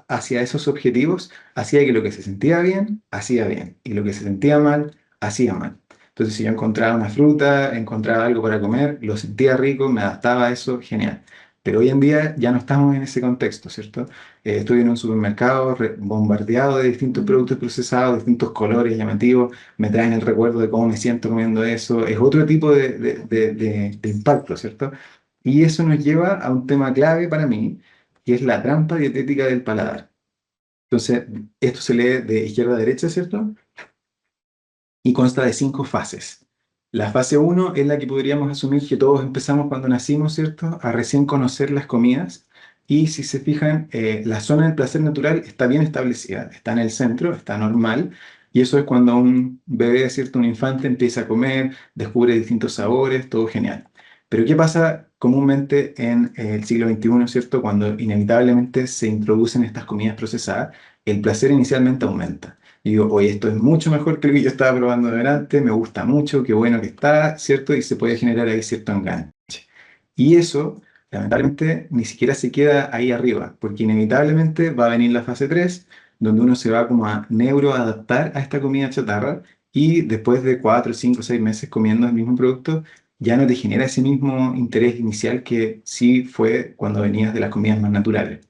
hacia esos objetivos hacía que lo que se sentía bien, hacía bien, y lo que se sentía mal, hacía mal. Entonces, si yo encontraba una fruta, encontraba algo para comer, lo sentía rico, me adaptaba a eso, genial. Pero hoy en día ya no estamos en ese contexto, ¿cierto? Estoy en un supermercado bombardeado de distintos productos procesados, distintos colores llamativos, me traen el recuerdo de cómo me siento comiendo eso. Es otro tipo de impacto, ¿cierto? Y eso nos lleva a un tema clave para mí, que es la trampa dietética del paladar. Entonces, esto se lee de izquierda a derecha, ¿cierto? Y consta de 5 fases. La fase uno es la que podríamos asumir que todos empezamos cuando nacimos, ¿cierto? A recién conocer las comidas. Y si se fijan, la zona del placer natural está bien establecida, está en el centro, está normal. Y eso es cuando un bebé, ¿cierto? Un infante empieza a comer, descubre distintos sabores, todo genial. Pero ¿qué pasa comúnmente en el siglo XXI, ¿cierto? Cuando inevitablemente se introducen estas comidas procesadas, el placer inicialmente aumenta. Y digo, oye, esto es mucho mejor que lo que yo estaba probando delante, me gusta mucho, qué bueno que está, ¿cierto? Y se puede generar ahí cierto enganche. Y eso, lamentablemente, ni siquiera se queda ahí arriba, porque inevitablemente va a venir la fase 3 donde uno se va como a neuroadaptar a esta comida chatarra, y después de 4, 5, 6 meses comiendo el mismo producto, ya no te genera ese mismo interés inicial que sí fue cuando venías de las comidas más naturales.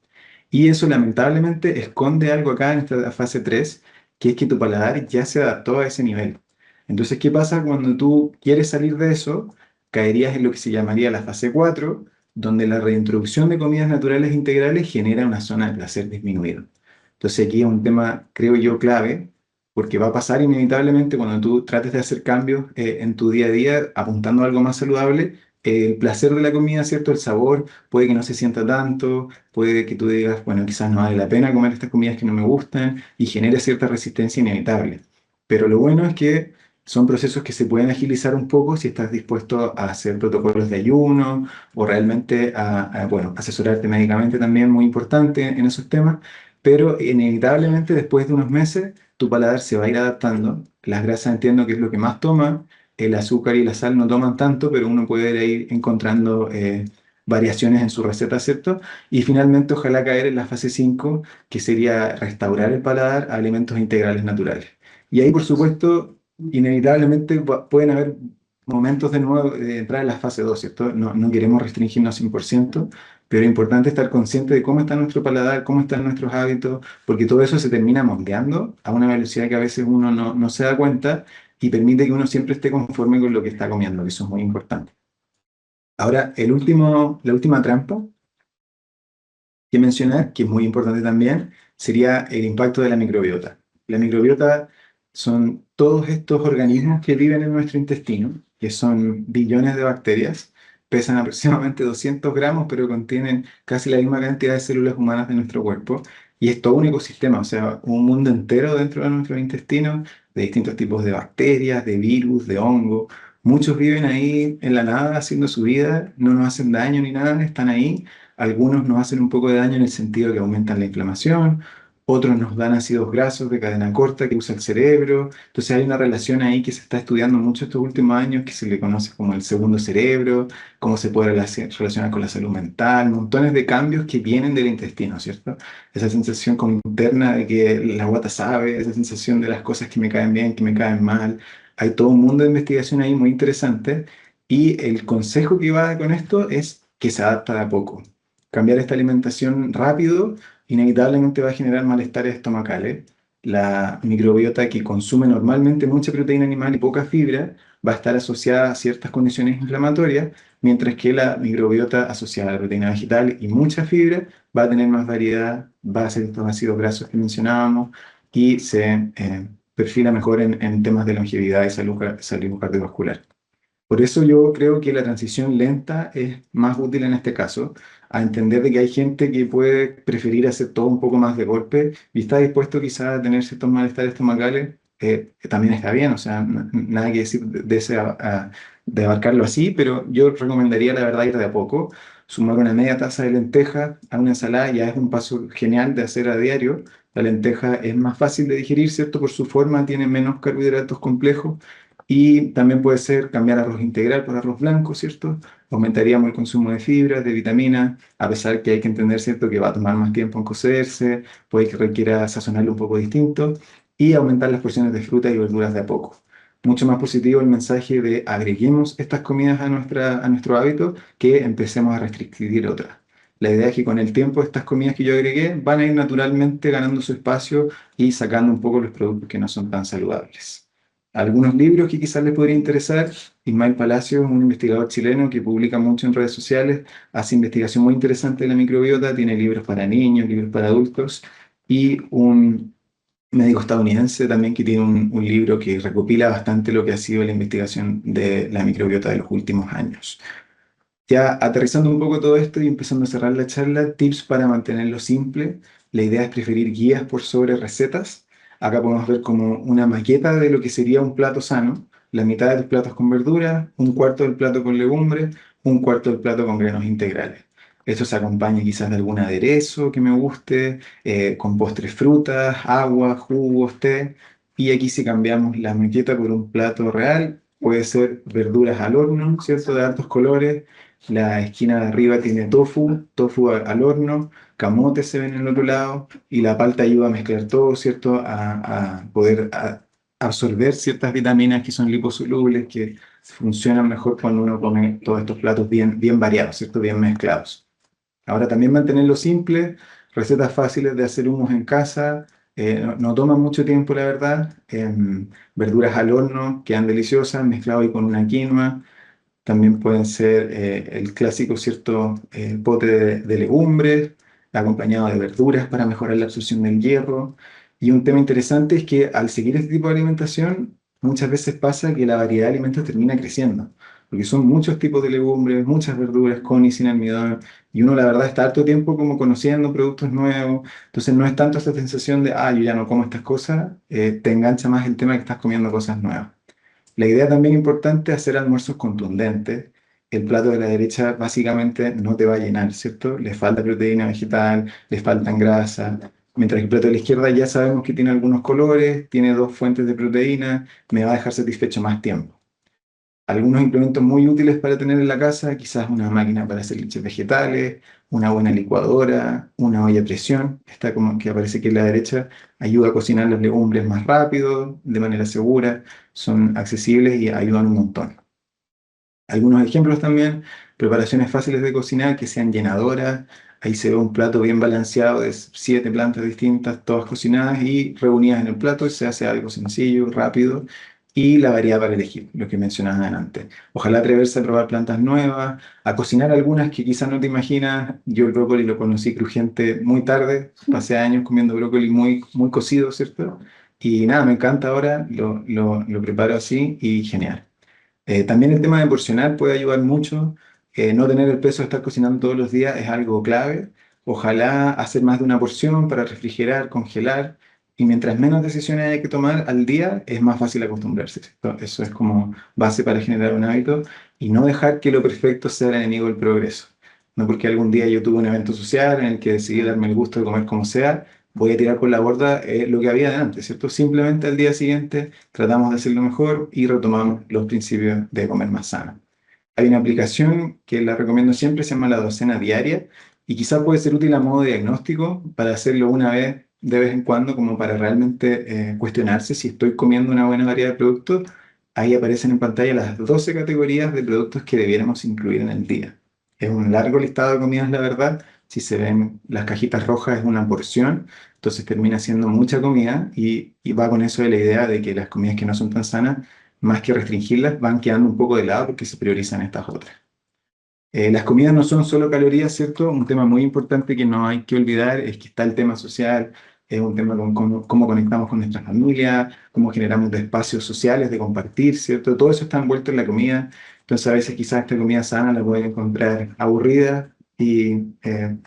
Y eso lamentablemente esconde algo acá en esta fase 3, que es que tu paladar ya se adaptó a ese nivel. Entonces, ¿qué pasa cuando tú quieres salir de eso? Caerías en lo que se llamaría la fase 4, donde la reintroducción de comidas naturales integrales genera una zona de placer disminuido. Entonces aquí es un tema, creo yo, clave, porque va a pasar inevitablemente cuando tú trates de hacer cambios en tu día a día apuntando a algo más saludable. El placer de la comida, ¿cierto? El sabor puede que no se sienta tanto, puede que tú digas, bueno, quizás no vale la pena comer estas comidas que no me gustan y genere cierta resistencia inevitable. Pero lo bueno es que son procesos que se pueden agilizar un poco si estás dispuesto a hacer protocolos de ayuno o realmente bueno, asesorarte médicamente también, muy importante en esos temas, pero inevitablemente después de unos meses tu paladar se va a ir adaptando. Las grasas entiendo que es lo que más toma, el azúcar y la sal no toman tanto, pero uno puede ir encontrando variaciones en su receta, ¿cierto? Y finalmente ojalá caer en la fase 5 que sería restaurar el paladar a alimentos integrales naturales. Y ahí, por supuesto, inevitablemente pueden haber momentos de nuevo de entrar en la fase 2, ¿cierto? No queremos restringirnos 100%, pero es importante estar consciente de cómo está nuestro paladar, cómo están nuestros hábitos, porque todo eso se termina moldeando a una velocidad que a veces uno no se da cuenta y permite que uno siempre esté conforme con lo que está comiendo, que eso es muy importante. Ahora, la última trampa que mencionar, que es muy importante también, sería el impacto de la microbiota. La microbiota son todos estos organismos que viven en nuestro intestino, que son billones de bacterias, pesan aproximadamente 200 gramos, pero contienen casi la misma cantidad de células humanas de nuestro cuerpo, y es todo un ecosistema, o sea, un mundo entero dentro de nuestro intestino, de distintos tipos de bacterias, de virus, de hongos. Muchos viven ahí en la nada haciendo su vida, no nos hacen daño ni nada, están ahí. Algunos nos hacen un poco de daño en el sentido de que aumentan la inflamación, otros nos dan ácidos grasos de cadena corta que usa el cerebro. Entonces hay una relación ahí que se está estudiando mucho estos últimos años que se le conoce como el segundo cerebro, cómo se puede relacionar con la salud mental, montones de cambios que vienen del intestino, ¿cierto? Esa sensación como interna de que la guata sabe, esa sensación de las cosas que me caen bien, que me caen mal. Hay todo un mundo de investigación ahí muy interesante y el consejo que va con esto es que se adapta de a poco. Cambiar esta alimentación rápido inevitablemente va a generar malestares estomacales. La microbiota que consume normalmente mucha proteína animal y poca fibra va a estar asociada a ciertas condiciones inflamatorias, mientras que la microbiota asociada a la proteína vegetal y mucha fibra va a tener más variedad, va a hacer estos ácidos grasos que mencionábamos y se perfila mejor en temas de longevidad y salud cardiovascular. Por eso yo creo que la transición lenta es más útil en este caso, a entender de que hay gente que puede preferir hacer todo un poco más de golpe y está dispuesto quizás a tener ciertos malestares estomacales, también está bien, o sea, nada que decir de abarcarlo así, pero yo recomendaría la verdad ir de a poco, sumar una media taza de lenteja a una ensalada ya es un paso genial de hacer a diario. La lenteja es más fácil de digerir, ¿cierto? Por su forma, tiene menos carbohidratos complejos y también puede ser cambiar arroz integral por arroz blanco, ¿cierto? Aumentaríamos el consumo de fibras, de vitaminas, a pesar que hay que entender, ¿cierto?, que va a tomar más tiempo en cocerse, puede que requiera sazonarlo un poco distinto, y aumentar las porciones de frutas y verduras de a poco. Mucho más positivo el mensaje de agreguemos estas comidas a nuestro hábito que empecemos a restringir otras. La idea es que con el tiempo estas comidas que yo agregué van a ir naturalmente ganando su espacio y sacando un poco los productos que no son tan saludables. Algunos libros que quizás les podría interesar. Ismael Palacio es un investigador chileno que publica mucho en redes sociales, hace investigación muy interesante de la microbiota, tiene libros para niños, libros para adultos, y un médico estadounidense también que tiene un libro que recopila bastante lo que ha sido la investigación de la microbiota de los últimos años. Ya aterrizando un poco todo esto y empezando a cerrar la charla, tips para mantenerlo simple. La idea es preferir guías por sobre recetas. Acá podemos ver como una maqueta de lo que sería un plato sano. La mitad de tus platos con verduras, un cuarto del plato con legumbres, un cuarto del plato con granos integrales. Esto se acompaña quizás de algún aderezo que me guste, con postres, frutas, agua, jugos, té. Y aquí si cambiamos la maqueta por un plato real, puede ser verduras al horno, ¿cierto? De altos colores, la esquina de arriba tiene tofu, al horno, camote se ve en el otro lado y la palta ayuda a mezclar todo, ¿cierto? A poder absorber ciertas vitaminas que son liposolubles, que funcionan mejor cuando uno come todos estos platos bien variados, ¿cierto? Bien mezclados. Ahora también mantenerlo simple, recetas fáciles de hacer hummus en casa, no toman mucho tiempo la verdad, verduras al horno, quedan deliciosas, mezclado ahí con una quinoa. También pueden ser el clásico, ¿cierto? Pote de legumbres, acompañado de verduras para mejorar la absorción del hierro. Y un tema interesante es que al seguir este tipo de alimentación, muchas veces pasa que la variedad de alimentos termina creciendo, porque son muchos tipos de legumbres, muchas verduras con y sin almidón, y uno la verdad está harto tiempo como conociendo productos nuevos, entonces no es tanto esa sensación de, yo ya no como estas cosas, te engancha más el tema de que estás comiendo cosas nuevas. La idea también importante es hacer almuerzos contundentes. El plato de la derecha básicamente no te va a llenar, ¿cierto? Le falta proteína vegetal, le faltan grasa. Mientras que el plato de la izquierda ya sabemos que tiene algunos colores, tiene dos fuentes de proteína, me va a dejar satisfecho más tiempo. Algunos implementos muy útiles para tener en la casa, quizás una máquina para hacer leches vegetales, una buena licuadora, una olla a presión, esta como que aparece aquí a la derecha, ayuda a cocinar las legumbres más rápido, de manera segura, son accesibles y ayudan un montón. Algunos ejemplos también, preparaciones fáciles de cocinar que sean llenadoras. Ahí se ve un plato bien balanceado de 7 plantas distintas, todas cocinadas y reunidas en el plato y se hace algo sencillo, rápido y la variedad para elegir, lo que mencionaba antes. Ojalá atreverse a probar plantas nuevas, a cocinar algunas que quizás no te imaginas. Yo el brócoli lo conocí crujiente muy tarde, pasé años comiendo brócoli muy, muy cocido, ¿cierto? Y nada, me encanta ahora, lo preparo así y genial. También el tema de porcionar puede ayudar mucho. No tener el peso de estar cocinando todos los días es algo clave. Ojalá hacer más de una porción para refrigerar, congelar. Y mientras menos decisiones hay que tomar al día, es más fácil acostumbrarse, ¿cierto? Eso es como base para generar un hábito y no dejar que lo perfecto sea el enemigo del progreso. No porque algún día yo tuve un evento social en el que decidí darme el gusto de comer como sea, voy a tirar por la borda lo que había de antes, ¿cierto? Simplemente al día siguiente tratamos de hacerlo mejor y retomamos los principios de comer más sano. Hay una aplicación que la recomiendo siempre, se llama La Docena Diaria, y quizás puede ser útil a modo de diagnóstico para hacerlo una vez de vez en cuando, como para realmente cuestionarse si estoy comiendo una buena variedad de productos. Ahí aparecen en pantalla las 12 categorías de productos que debiéramos incluir en el día. Es un largo listado de comidas, la verdad. Si se ven las cajitas rojas es una porción, entonces termina siendo mucha comida y va con eso de la idea de que las comidas que no son tan sanas, más que restringirlas, van quedando un poco de lado porque se priorizan estas otras. Las comidas no son solo calorías, ¿cierto? Un tema muy importante que no hay que olvidar es que está el tema social, es un tema con cómo conectamos con nuestra familia, cómo generamos de espacios sociales, de compartir, ¿cierto? Todo eso está envuelto en la comida. Entonces a veces quizás esta comida sana la pueden encontrar aburrida y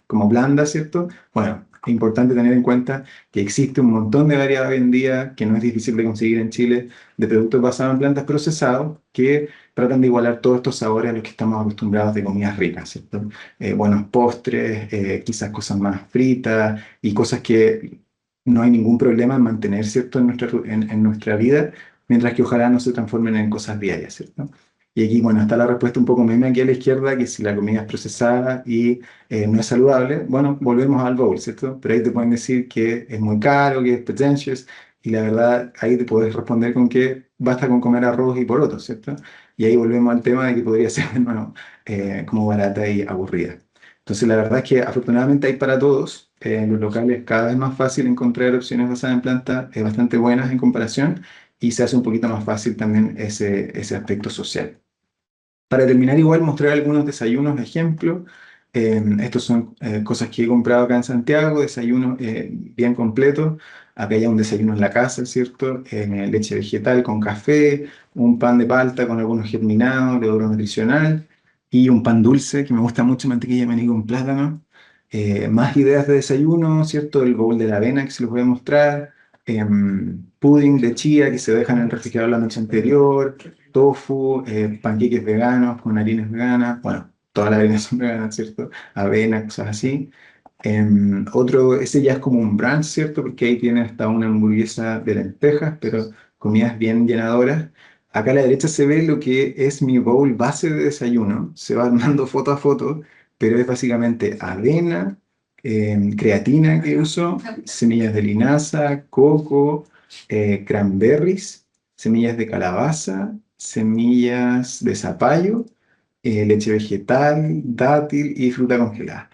como blanda, ¿cierto? Bueno, es importante tener en cuenta que existe un montón de variedad hoy en día que no es difícil de conseguir en Chile, de productos basados en plantas procesados que tratan de igualar todos estos sabores a los que estamos acostumbrados de comidas ricas, ¿cierto? Buenos postres, quizás cosas más fritas y cosas que no hay ningún problema en mantener, ¿cierto? En nuestra vida, mientras que ojalá no se transformen en cosas diarias, ¿cierto? Y aquí, bueno, está la respuesta un poco meme aquí a la izquierda, que si la comida es procesada y no es saludable, bueno, volvemos al bowl, ¿cierto? Pero ahí te pueden decir que es muy caro, que es pretentious, y la verdad, ahí te puedes responder con que basta con comer arroz y porotos, ¿cierto? Y ahí volvemos al tema de que podría ser, bueno, como barata y aburrida. Entonces, la verdad es que afortunadamente hay para todos. En los locales cada vez más fácil encontrar opciones basadas en plantas, bastante buenas en comparación, y se hace un poquito más fácil también ese aspecto social. Para terminar, igual mostrar algunos desayunos, ejemplo. Estos son cosas que he comprado acá en Santiago, desayunos bien completos. Acá hay un desayuno en la casa, ¿cierto? Leche vegetal con café, un pan de palta con algunos germinados, levadura nutricional y un pan dulce que me gusta mucho, mantequilla de maní con plátano. Más ideas de desayuno, ¿cierto? El bowl de la avena que se los voy a mostrar. Pudding de chía que se dejan en el refrigerador la noche anterior, tofu, panqueques veganos con harinas veganas, bueno, todas las harinas son veganas, ¿cierto? Avena, cosas así. Ese ya es como un brunch, ¿cierto? Porque ahí tiene hasta una hamburguesa de lentejas, pero comidas bien llenadoras. Acá a la derecha se ve lo que es mi bowl base de desayuno. Se va armando foto a foto, pero es básicamente avena, creatina que uso, semillas de linaza, coco, cranberries, semillas de calabaza, semillas de zapallo, leche vegetal, dátil y fruta congelada.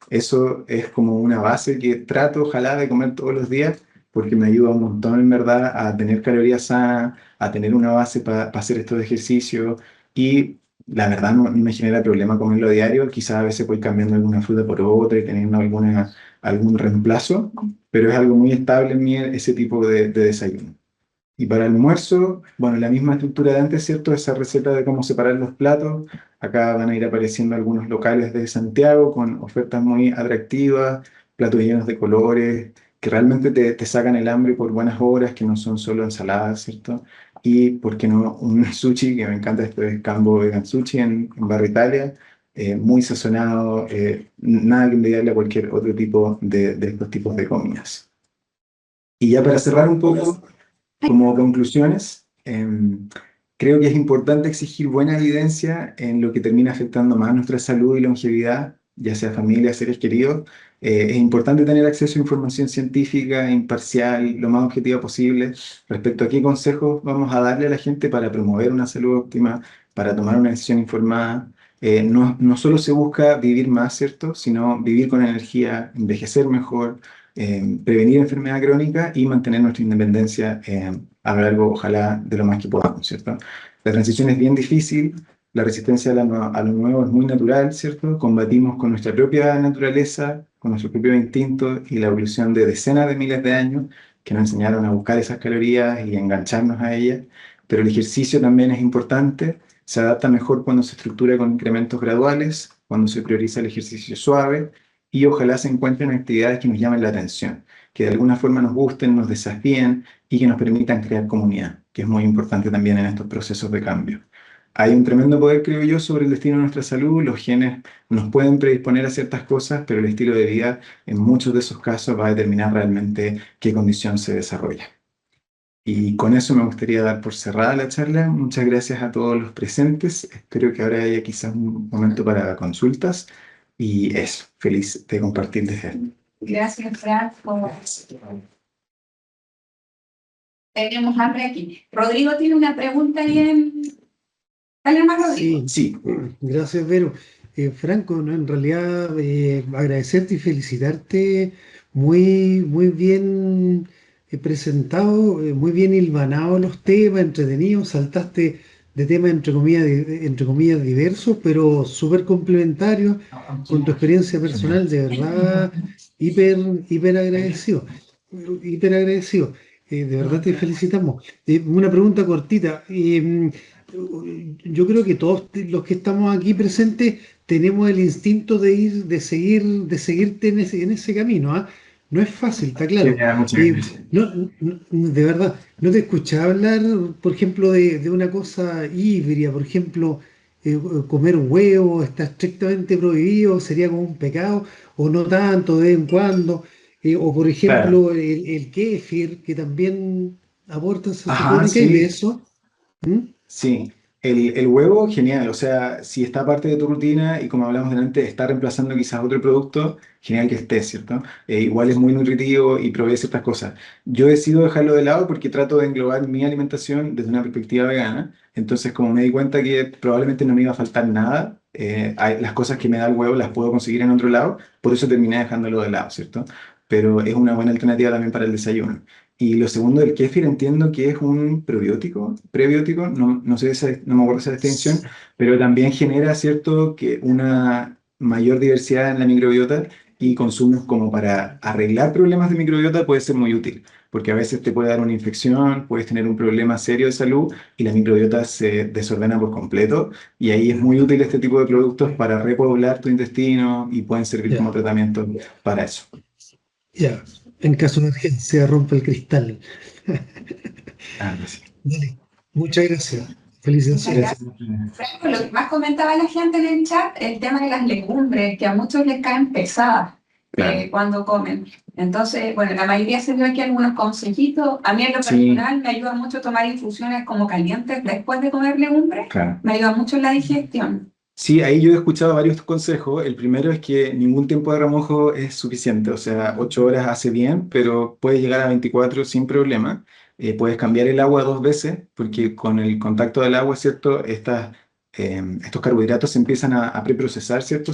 Eso es como una base que trato, ojalá, de comer todos los días porque me ayuda un montón, en verdad, a tener calorías sanas, a tener una base para hacer estos ejercicios y la verdad no me genera problema comerlo a diario, quizás a veces voy cambiando alguna fruta por otra y teniendo algún reemplazo, pero es algo muy estable en mí ese tipo de desayuno. Y para el almuerzo, bueno, la misma estructura de antes, ¿cierto? Esa receta de cómo separar los platos. Acá van a ir apareciendo algunos locales de Santiago con ofertas muy atractivas, platos llenos de colores, que realmente te sacan el hambre por buenas horas, que no son solo ensaladas, ¿cierto? Y, ¿por qué no? Un sushi, que me encanta, esto es Cambo Vegan Sushi en Barrio Italia, muy sazonado, nada que envidiarle a cualquier otro tipo de estos tipos de comidas. Y ya para cerrar un poco, como conclusiones, creo que es importante exigir buena evidencia en lo que termina afectando más nuestra salud y longevidad, ya sea familia, seres queridos. Es importante tener acceso a información científica, imparcial, lo más objetiva posible respecto a qué consejos vamos a darle a la gente para promover una salud óptima, para tomar una decisión informada. No solo se busca vivir más, ¿cierto? Sino vivir con energía, envejecer mejor, prevenir enfermedad crónica y mantener nuestra independencia a lo largo, ojalá, de lo más que podamos, ¿cierto? La transición es bien difícil, la resistencia a lo nuevo es muy natural, ¿cierto? Combatimos con nuestra propia naturaleza, con nuestro propio instinto y la evolución de decenas de miles de años que nos enseñaron a buscar esas calorías y a engancharnos a ellas. Pero el ejercicio también es importante, se adapta mejor cuando se estructura con incrementos graduales, cuando se prioriza el ejercicio suave y ojalá se encuentren actividades que nos llamen la atención, que de alguna forma nos gusten, nos desafíen y que nos permitan crear comunidad, que es muy importante también en estos procesos de cambio. Hay un tremendo poder, creo yo, sobre el destino de nuestra salud. Los genes nos pueden predisponer a ciertas cosas, pero el estilo de vida en muchos de esos casos va a determinar realmente qué condición se desarrolla. Y con eso me gustaría dar por cerrada la charla. Muchas gracias a todos los presentes. Espero que ahora haya quizás un momento para consultas. Y eso, feliz de compartir desde aquí. Gracias, Fran. Tenemos hambre aquí. Rodrigo tiene una pregunta bien. Dale más, Rodrigo. Sí, gracias, Vero. Franco, ¿no? En realidad, agradecerte y felicitarte. Muy bien presentado, muy bien hilvanado los temas, entretenidos. Saltaste de temas entre comillas diversos, pero súper complementarios con tu experiencia personal. De verdad, hiper, hiper agradecido. Hiper agradecido. De verdad te felicitamos. Una pregunta cortita. Yo creo que todos los que estamos aquí presentes tenemos el instinto de seguirte en ese camino, ¿ah? No es fácil, está claro. Genial, muchas gracias. De verdad, no te escuché hablar, por ejemplo, de una cosa híbrida, por ejemplo, comer huevo está estrictamente prohibido, sería como un pecado, o no tanto, de vez en cuando, o por Claro. ejemplo, el kéfir, que también aporta, se Ajá, supone que hay de sí. eso. ¿Mm? Sí, el huevo, genial. O sea, si está parte de tu rutina y como hablamos delante, está reemplazando quizás otro producto, genial que esté, ¿cierto? Igual es muy nutritivo y provee ciertas cosas. Yo decido dejarlo de lado porque trato de englobar mi alimentación desde una perspectiva vegana. Entonces, como me di cuenta que probablemente no me iba a faltar nada, las cosas que me da el huevo las puedo conseguir en otro lado, por eso terminé dejándolo de lado, ¿cierto? Pero es una buena alternativa también para el desayuno. Y lo segundo, el kéfir entiendo que es un prebiótico, no sé no me acuerdo esa distinción, pero también genera, ¿cierto?, que una mayor diversidad en la microbiota y consumos como para arreglar problemas de microbiota puede ser muy útil, porque a veces te puede dar una infección, puedes tener un problema serio de salud y la microbiota se desordena por completo y ahí es muy útil este tipo de productos para repoblar tu intestino y pueden servir como Ya, tratamiento para eso. ya. En caso de urgencia, rompe el cristal. Ah, sí. Dale. Muchas gracias. Muchas Felicitaciones. gracias. Franco, lo que más comentaba la gente en el chat, el tema de las legumbres, que a muchos les caen pesadas Claro. cuando comen. Entonces, bueno, la mayoría se dio aquí algunos consejitos. A mí en lo Sí, personal me ayuda mucho tomar infusiones como calientes después de comer legumbres. claro. Me ayuda mucho en la digestión. Sí, ahí yo he escuchado varios consejos. El primero es que ningún tiempo de remojo es suficiente, o sea, 8 horas hace bien, pero puedes llegar a 24 sin problema. Puedes cambiar el agua 2 veces, porque con el contacto del agua, ¿cierto? Estos carbohidratos se empiezan a preprocesar, ¿cierto?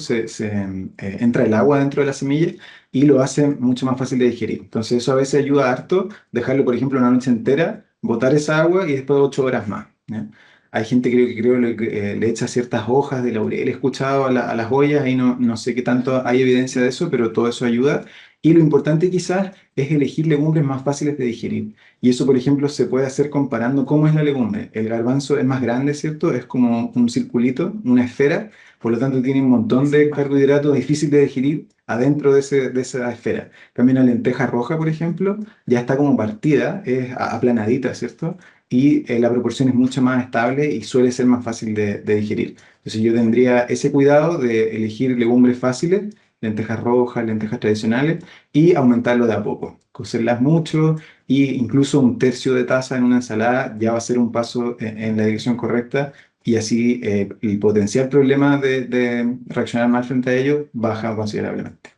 Entra el agua dentro de la semilla y lo hace mucho más fácil de digerir. Entonces eso a veces ayuda harto, dejarlo, por ejemplo, una noche entera, botar esa agua y después 8 horas más, ¿ya? Hay gente que creo le echa ciertas hojas de laurel, he escuchado a las ollas, y no sé qué tanto hay evidencia de eso, pero todo eso ayuda. Y lo importante quizás es elegir legumbres más fáciles de digerir. Y eso, por ejemplo, se puede hacer comparando cómo es la legumbre. El garbanzo es más grande, ¿cierto? Es como un circulito, una esfera, por lo tanto tiene un montón de carbohidratos difíciles de digerir adentro de esa esfera. También la lenteja roja, por ejemplo, ya está como partida, es aplanadita, ¿cierto? Y la proporción es mucho más estable y suele ser más fácil de digerir. Entonces yo tendría ese cuidado de elegir legumbres fáciles, lentejas rojas, lentejas tradicionales, y aumentarlo de a poco. Cocerlas mucho, y incluso un tercio de taza en una ensalada ya va a ser un paso en la dirección correcta, y así el potencial problema de reaccionar mal frente a ello baja considerablemente.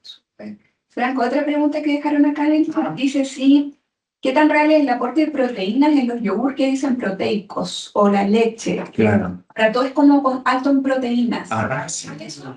Franco, otra pregunta que dejaron acá dentro dice sí, ¿qué tan real es el aporte de proteínas en los yogur que dicen proteicos o la leche? Claro. Para todo es como alto en proteínas. Sí. Eso.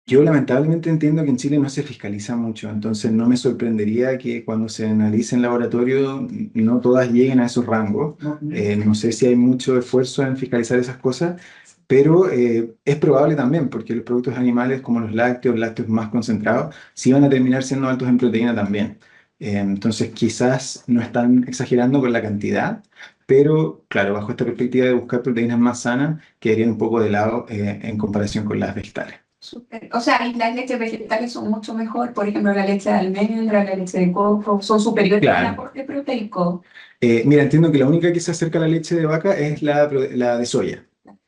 Yo lamentablemente entiendo que en Chile no se fiscaliza mucho, entonces no me sorprendería que cuando se analice en laboratorio no todas lleguen a esos rangos. No sé si hay mucho esfuerzo en fiscalizar esas cosas, pero es probable también, porque los productos animales como los lácteos más concentrados, sí van a terminar siendo altos en proteína también. Entonces quizás no están exagerando con la cantidad, pero claro, bajo esta perspectiva de buscar proteínas más sanas, quedarían un poco de lado en comparación con las vegetales. Súper. O sea, y las leches vegetales son mucho mejor, por ejemplo, la leche de almendra, la leche de coco, son superiores al Claro. aporte proteico. Mira, entiendo que la única que se acerca a la leche de vaca es la de soya.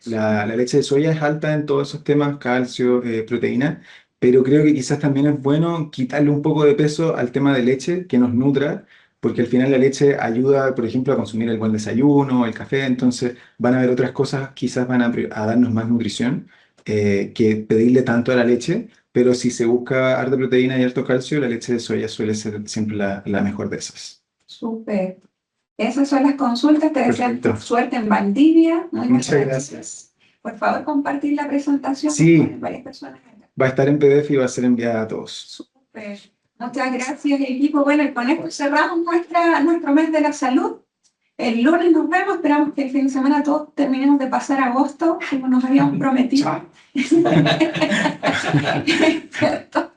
La leche de soya es alta en todos esos temas, calcio, proteína, pero creo que quizás también es bueno quitarle un poco de peso al tema de leche que nos nutra, porque al final la leche ayuda, por ejemplo, a consumir el buen desayuno, el café, entonces van a haber otras cosas, quizás van a darnos más nutrición que pedirle tanto a la leche, pero si se busca harta proteína y harto calcio, la leche de soya suele ser siempre la mejor de esas. Súper. Esas son las consultas. Te deseo Perfecto. suerte en Valdivia. Muchas gracias. Por favor, compartir la presentación Sí, con varias personas. va a estar en PDF y va a ser enviada a todos. Súper. Muchas gracias, equipo. Bueno, y con esto cerramos nuestro mes de la salud. El lunes nos vemos. Esperamos que el fin de semana todos terminemos de pasar agosto, como nos habíamos prometido. ¿Cierto?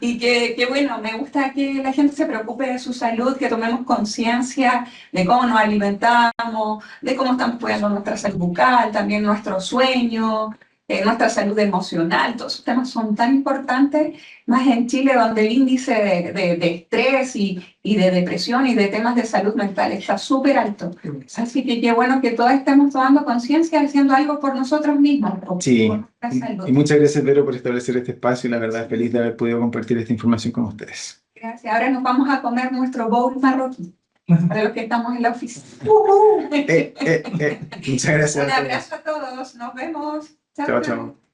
Y que bueno, me gusta que la gente se preocupe de su salud, que tomemos conciencia de cómo nos alimentamos, de cómo estamos cuidando nuestra salud bucal, también nuestro sueño, nuestra salud emocional. Todos esos temas son tan importantes, más en Chile, donde el índice de estrés y de depresión y de temas de salud mental está súper alto. Así que qué bueno que todos estemos tomando conciencia, haciendo algo por nosotros mismos, Sí, por nuestra salud. y muchas gracias, Vero, por establecer este espacio, y la verdad feliz de haber podido compartir esta información con ustedes. Gracias. Ahora nos vamos a comer nuestro bowl marroquí, para los que estamos en la oficina. Muchas gracias. Un abrazo a todos. Nos vemos. Chao, chao.